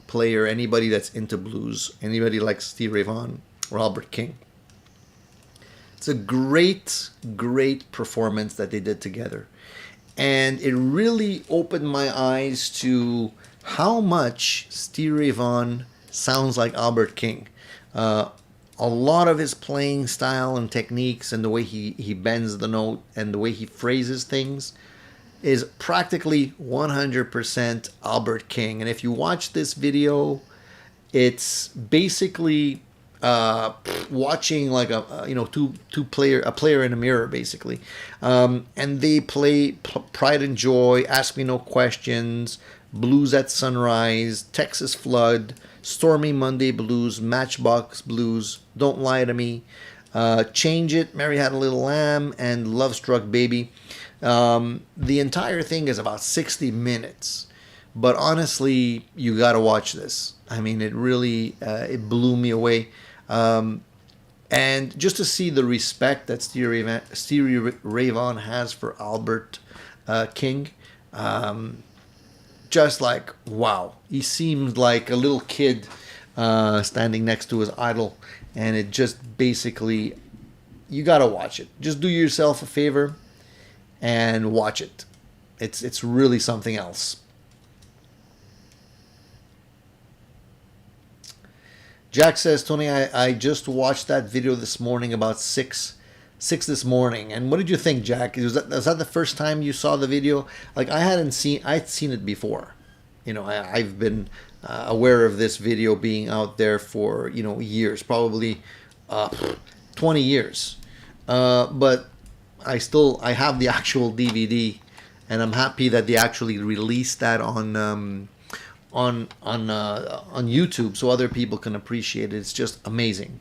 player, anybody that's into blues, anybody like Stevie Ray Vaughan or Albert King. It's a great, great performance that they did together. And it really opened my eyes to how much Stevie Ray Vaughan sounds like Albert King. A lot of his playing style and techniques and the way he bends the note and the way he phrases things is practically 100% Albert King. And if you watch this video, it's basically watching like a player in a mirror basically, and they play Pride and Joy, Ask Me No Questions, Blues at Sunrise, Texas Flood, Stormy Monday Blues, Matchbox Blues, Don't Lie to Me, Change It, Mary Had a Little Lamb, and Love Struck Baby. The entire thing is about 60 minutes. But honestly, you gotta watch this. I mean, it really it blew me away. And just to see the respect that Stevie Ray Vaughan has for Albert King, just like, wow. He seemed like a little kid standing next to his idol. And it just basically, you gotta watch it. Just do yourself a favor and watch it. It's really something else. Jack says, Tony, I just watched that video this morning about six this morning. And what did you think, Jack? Was that the first time you saw the video? Like I'd seen it before. I've been aware of this video being out there for years, probably 20 years. But I have the actual DVD, and I'm happy that they actually released that on YouTube so other people can appreciate it. It's just amazing.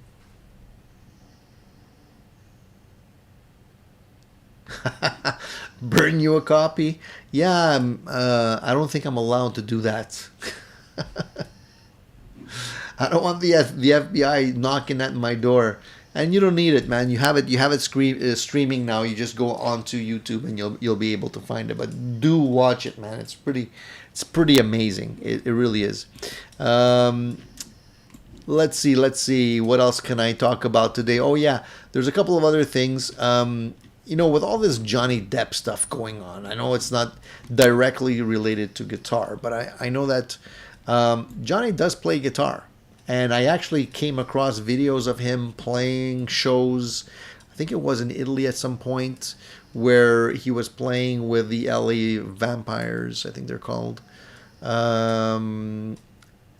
Burn you a copy? Yeah, I don't think I'm allowed to do that. I don't want the FBI knocking at my door. And you don't need it, man. You have it streaming now. You just go onto YouTube and you'll be able to find it. But do watch it, man. It's pretty amazing. It really is. Um, let's see. What else can I talk about today? Oh yeah, there's a couple of other things. With all this Johnny Depp stuff going on, I know it's not directly related to guitar, but I know that Johnny does play guitar. And I actually came across videos of him playing shows. I think it was in Italy at some point where he was playing with the LA Vampires, I think they're called. Um,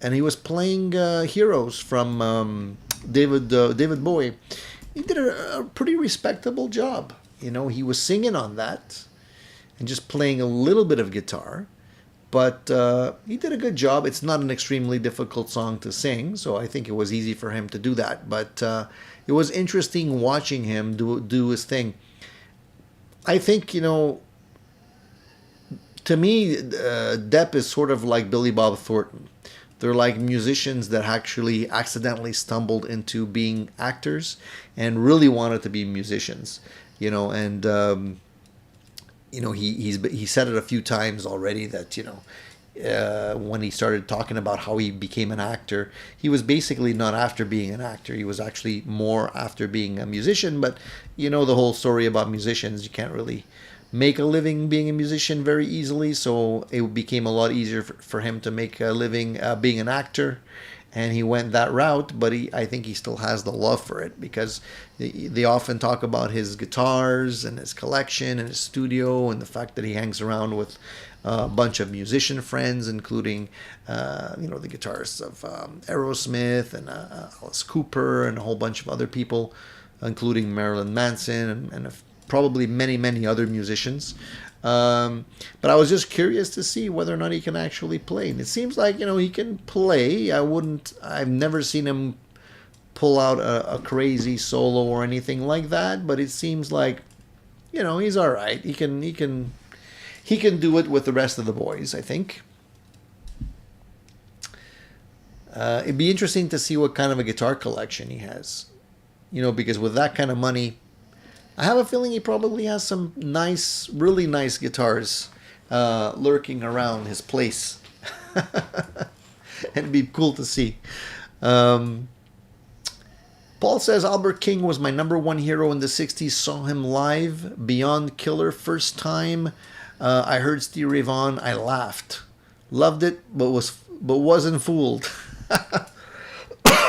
and he was playing Heroes from David Bowie. He did a pretty respectable job. He was singing on that and just playing a little bit of guitar. But he did a good job. It's not an extremely difficult song to sing, so I think it was easy for him to do that. But it was interesting watching him do his thing. I think, to me, Depp is sort of like Billy Bob Thornton. They're like musicians that actually accidentally stumbled into being actors and really wanted to be musicians, and he said it a few times already that when he started talking about how he became an actor, he was basically not after being an actor. He was actually more after being a musician. But the whole story about musicians, you can't really make a living being a musician very easily. So it became a lot easier for him to make a living being an actor. And he went that route, but I think he still has the love for it because they often talk about his guitars and his collection and his studio and the fact that he hangs around with a bunch of musician friends, including, the guitarists of Aerosmith and Alice Cooper and a whole bunch of other people, including Marilyn Manson and probably many, many other musicians. But I was just curious to see whether or not he can actually play. And it seems like, he can play. I've never seen him pull out a crazy solo or anything like that, but it seems like, he's all right. He can do it with the rest of the boys, I think. It'd be interesting to see what kind of a guitar collection he has. Because with that kind of money, I have a feeling he probably has some nice, really nice guitars lurking around his place. It'd be cool to see. Um, Paul says Albert King was my number one hero in the 60s. Saw him live. Beyond killer. First time I heard Stevie Ray Vaughan, I laughed. Loved it, but wasn't fooled.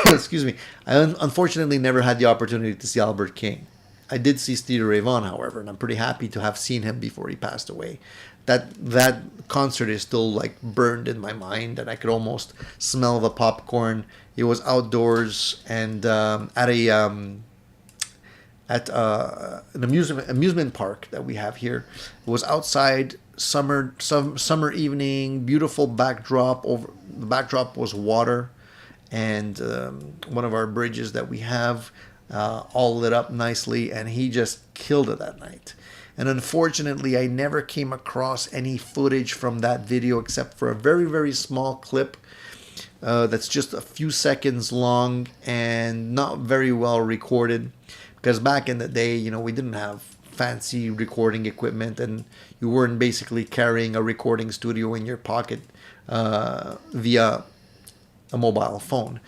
Excuse me. I unfortunately never had the opportunity to see Albert King. I did see Stevie Ray Vaughan, however, and I'm pretty happy to have seen him before he passed away. That concert is still like burned in my mind, and I could almost smell the popcorn. It was outdoors and at an amusement park that we have here. It was outside, summer evening, beautiful backdrop. Over the backdrop was water, and one of our bridges that we have all lit up nicely, and he just killed it that night. And unfortunately, I never came across any footage from that video except for a very, very small clip that's just a few seconds long and not very well recorded. Because back in the day, we didn't have fancy recording equipment, and you weren't basically carrying a recording studio in your pocket via a mobile phone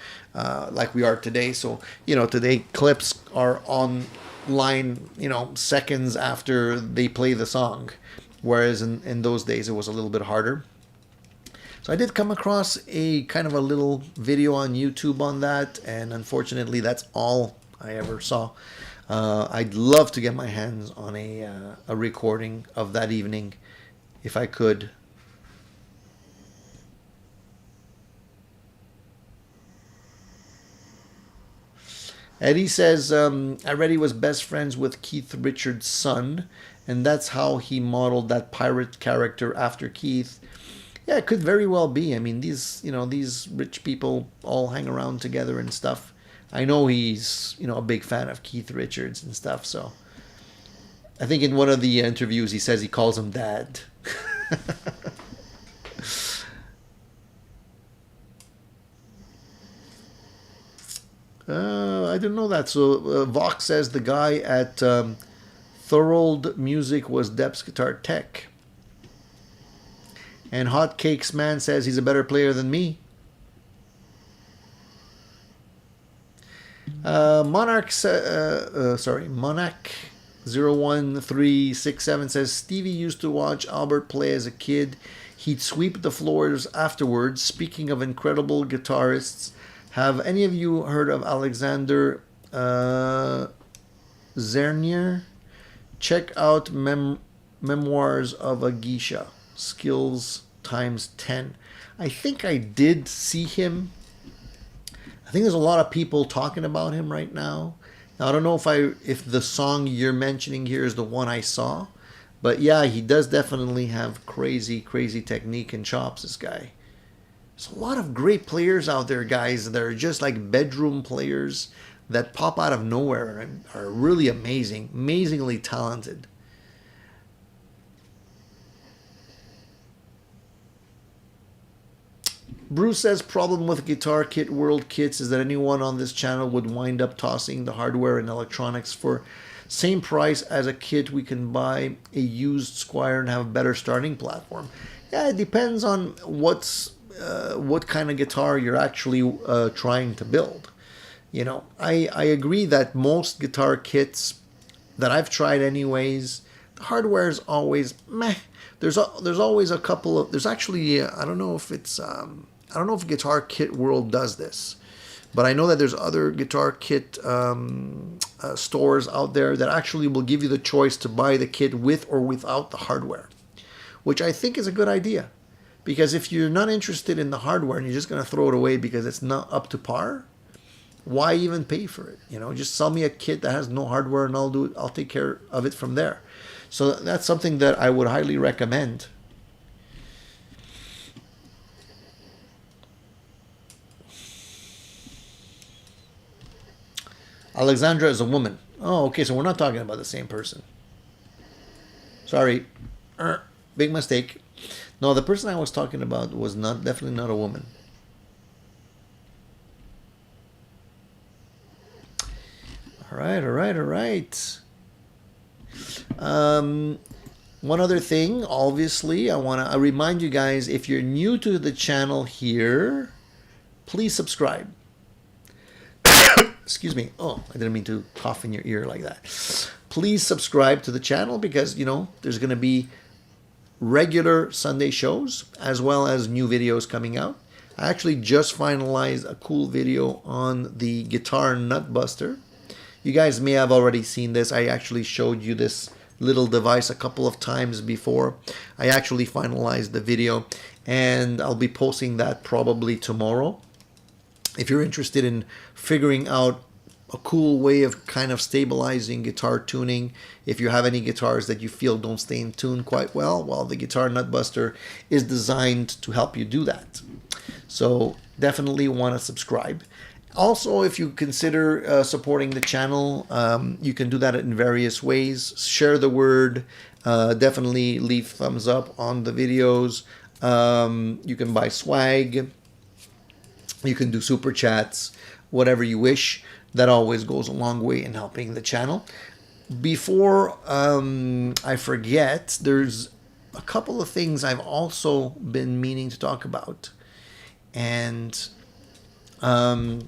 like we are today. So, today clips are online, seconds after they play the song. Whereas in those days, it was a little bit harder. So I did come across a kind of a little video on YouTube on that. And unfortunately, that's all I ever saw. I'd love to get my hands on a recording of that evening if I could. Eddie says, I read he was best friends with Keith Richards' son, and that's how he modeled that pirate character after Keith. Yeah, it could very well be. I mean, these rich people all hang around together and stuff. I know he's, a big fan of Keith Richards and stuff, so I think in one of the interviews he says he calls him dad. I didn't know that. So Vox says the guy at Thorold Music was Depp's guitar tech. And Hotcakes Man says he's a better player than me. Monarch 01367 says Stevie used to watch Albert play as a kid. He'd sweep the floors afterwards. Speaking of incredible guitarists, have any of you heard of Alexander Zernier? Check out Memoirs of a Geisha. Skills times 10. I think I did see him. I think there's a lot of people talking about him right now. Now I don't know if the song you're mentioning here is the one I saw, but yeah, he does definitely have crazy technique and chops, this guy. There's a lot of great players out there, guys, that are just like bedroom players that pop out of nowhere and are really amazingly talented. Bruce says problem with Guitar Kit World kits is that anyone on this channel would wind up tossing the hardware and electronics for same price as a kit. We can buy a used Squire and have a better starting platform. Yeah, it depends on what kind of guitar you're actually trying to build. You know, I agree that most guitar kits that I've tried anyways, the hardware is always meh. There's always a couple of, there's actually, I don't know if Guitar Kit World does this, but I know that there's other guitar kit stores out there that actually will give you the choice to buy the kit with or without the hardware, which I think is a good idea. Because if you're not interested in the hardware and you're just going to throw it away because it's not up to par, why even pay for it? You know, just sell me a kit that has no hardware and I'll take care of it from there. So that's something that I would highly recommend. Alexandra is a woman. Oh, okay, so we're not talking about the same person. Sorry. Big mistake. No, the person I was talking about was definitely not a woman. All right. One other thing, obviously, I want to remind you guys, if you're new to the channel here, please subscribe. Excuse me. Oh, I didn't mean to cough in your ear like that. Please subscribe to the channel because, you know, there's going to be regular Sunday shows as well as new videos coming out. I actually just finalized a cool video on the guitar nut buster. You guys may have already seen this. I actually showed you this little device a couple of times before. I actually finalized the video and I'll be posting that probably tomorrow. If you're interested in figuring out a cool way of kind of stabilizing guitar tuning, if you have any guitars that you feel don't stay in tune quite well, the guitar nut buster is designed to help you do that. So definitely want to subscribe. Also, if you consider supporting the channel, you can do that in various ways. Share the word, definitely leave thumbs up on the videos. You can buy swag. You can do super chats, whatever you wish. That always goes a long way in helping the channel. Before I forget, there's a couple of things I've also been meaning to talk about. And I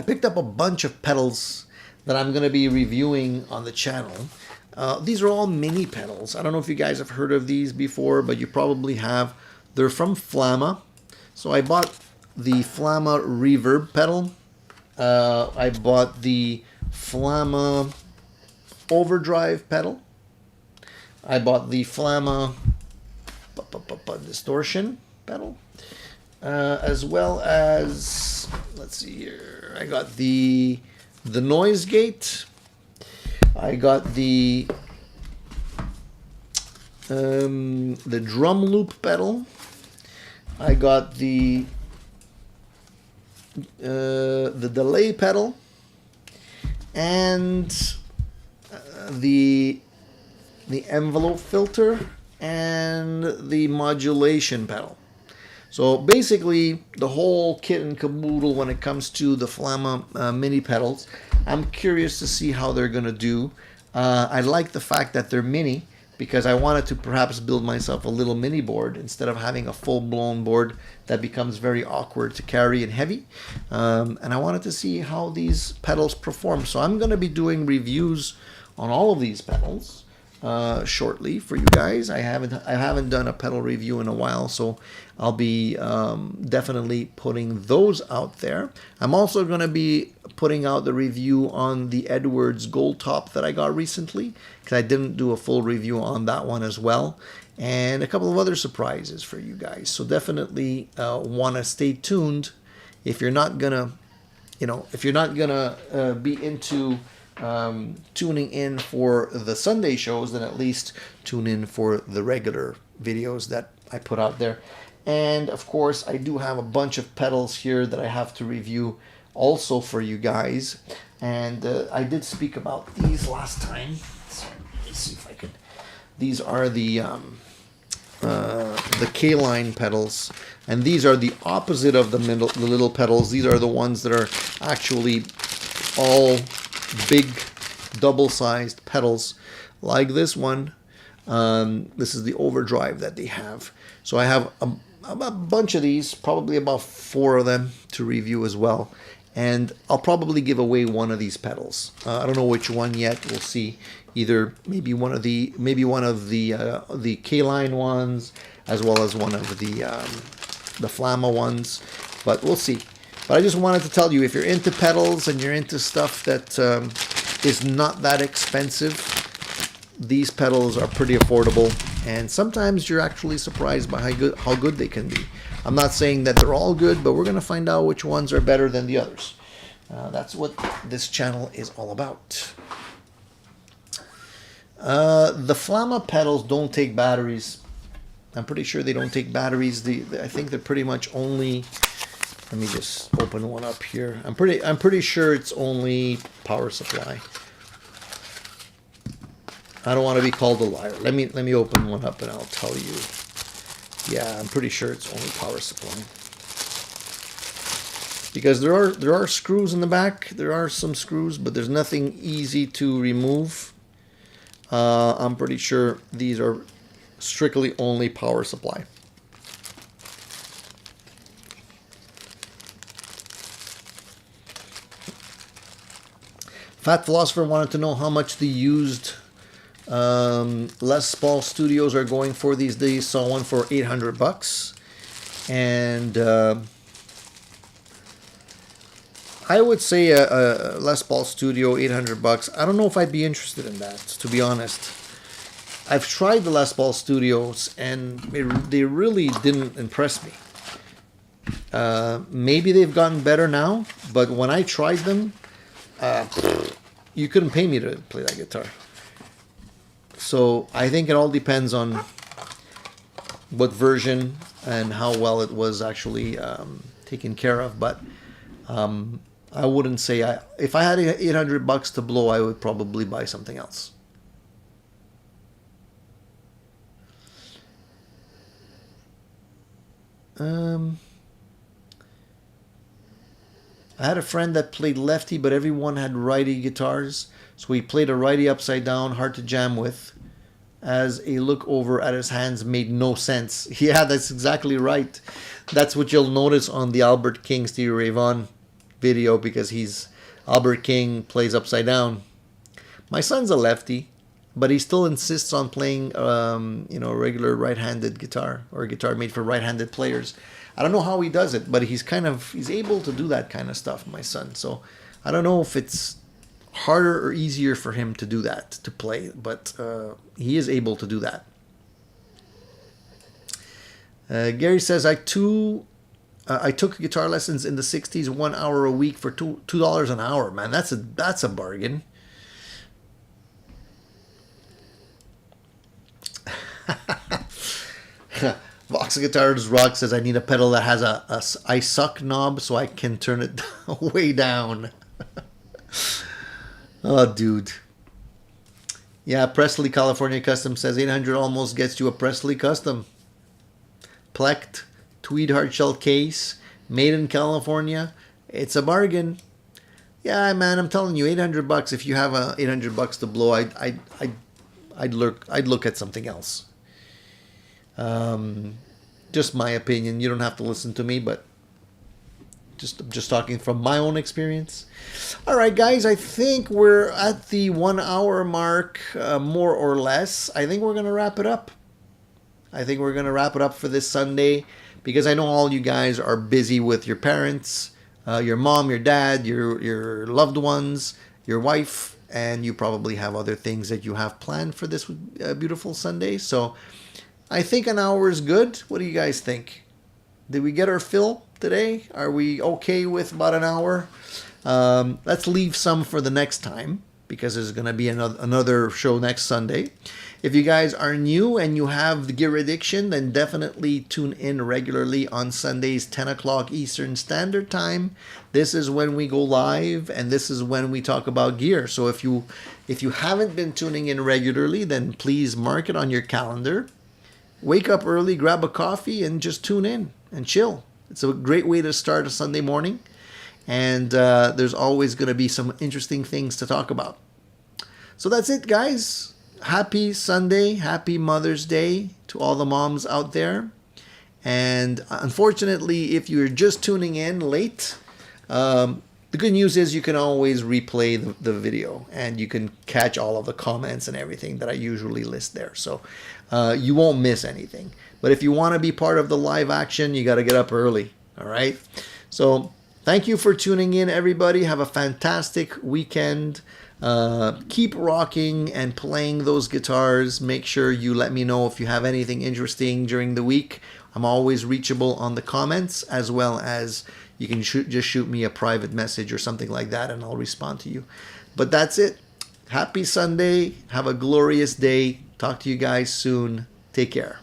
picked up a bunch of pedals that I'm going to be reviewing on the channel. These are all mini pedals. I don't know if you guys have heard of these before, but you probably have. They're from Flamma. So I bought the Flamma Reverb pedal. I bought the Flamma Overdrive pedal. I bought the Flamma Distortion pedal. As well as, let's see here, I got the Noise Gate. I got the drum loop pedal. I got the delay pedal and the the envelope filter, and the modulation pedal. So basically, the whole kit and caboodle when it comes to the Flamma mini pedals. I'm curious to see how they're going to do. I like the fact that they're mini because I wanted to perhaps build myself a little mini board instead of having a full-blown board that becomes very awkward to carry and heavy. And I wanted to see how these pedals perform. So I'm going to be doing reviews on all of these pedals shortly for you guys. I haven't done a pedal review in a while, so I'll be definitely putting those out there. I'm also going to be putting out the review on the Edwards Gold Top that I got recently, because I didn't do a full review on that one as well, and a couple of other surprises for you guys. So definitely want to stay tuned. If you're not gonna, be into tuning in for the Sunday shows, then at least tune in for the regular videos that I put out there. And of course, I do have a bunch of pedals here that I have to review also for you guys. And I did speak about these last time. So let me see if I could. These are the K-line pedals, and these are the opposite of the little pedals. These are the ones that are actually all big double-sized pedals like this one. This is the overdrive that they have. So I have a bunch of these, probably about 4 of them to review as well. And I'll probably give away one of these pedals. I don't know which one yet. We'll see. Either maybe one of the K-line ones, as well as one of the Flamma ones. But we'll see. But I just wanted to tell you, if you're into pedals and you're into stuff that is not that expensive, these pedals are pretty affordable. And sometimes you're actually surprised by how good they can be. I'm not saying that they're all good, but we're going to find out which ones are better than the others. That's what this channel is all about. The Flamma pedals don't take batteries. I'm pretty sure they don't take batteries. I think they're pretty much only... Let me just open one up here. I'm pretty sure it's only power supply. I don't want to be called a liar. Let me open one up and I'll tell you. Yeah, I'm pretty sure it's only power supply. Because there are screws in the back. There are some screws, but there's nothing easy to remove. I'm pretty sure these are strictly only power supply. Fat Philosopher wanted to know how much the used Les Paul Studios are going for these days. Saw one for $800, and I would say a Les Paul Studio $800. I don't know if I'd be interested in that, to be honest. I've tried the Les Paul Studios and they really didn't impress me. Maybe they've gotten better now, but when I tried them, you couldn't pay me to play that guitar. So I think it all depends on what version and how well it was actually taken care of. But I wouldn't say if I had $800 to blow, I would probably buy something else. I had a friend that played lefty, but everyone had righty guitars. So he played a righty upside down, hard to jam with, as a look over at his hands made no sense. Yeah, that's exactly right. That's what you'll notice on the Albert King Stevie Ray Vaughan video, because Albert King plays upside down. My son's a lefty, but he still insists on playing, a regular right-handed guitar, or a guitar made for right-handed players. I don't know how he does it, but he's able to do that kind of stuff, my son. So I don't know if it's harder or easier for him to do that, to play, but he is able to do that. Gary says, I took guitar lessons in the 60s, 1 hour a week for $2 an hour. Man, that's a bargain. Vox Guitars Rock says, I need a pedal that has a I suck knob so I can turn it way down. Oh, dude. Yeah, Presley California Custom says 800 almost gets you a Presley Custom. Plecked, tweed hardshell case, made in California. It's a bargain. Yeah, man, I'm telling you, 800 bucks. If you have a 800 bucks to blow, I'd look at something else. Um, just my opinion. You don't have to listen to me, but just talking from my own experience. All right, guys, I think we're at the 1 hour mark, more or less. I think we're gonna wrap it up. I think we're gonna wrap it up for this Sunday because I know all you guys are busy with your parents, your mom, your dad, your loved ones, your wife, and you probably have other things that you have planned for this beautiful Sunday. So I think an hour is good. What do you guys think? Did we get our fill today? Are we okay with about an hour? Let's leave some for the next time because there's going to be another show next Sunday. If you guys are new and you have the gear addiction, then definitely tune in regularly on Sundays, 10 o'clock Eastern Standard Time. This is when we go live and this is when we talk about gear. So if you haven't been tuning in regularly, then please mark it on your calendar. Wake up early, grab a coffee, and just tune in and chill. It's a great way to start a Sunday morning. And there's always going to be some interesting things to talk about. So that's it, guys. Happy Sunday. Happy Mother's Day to all the moms out there. And unfortunately, if you're just tuning in late, the good news is you can always replay the video and you can catch all of the comments and everything that I usually list there. So you won't miss anything. But if you want to be part of the live action, you got to get up early. All right. So thank you for tuning in, everybody. Have a fantastic weekend. Keep rocking and playing those guitars. Make sure you let me know if you have anything interesting during the week. I'm always reachable on the comments, as well as you can just shoot me a private message or something like that and I'll respond to you. But that's it. Happy Sunday. Have a glorious day. Talk to you guys soon. Take care.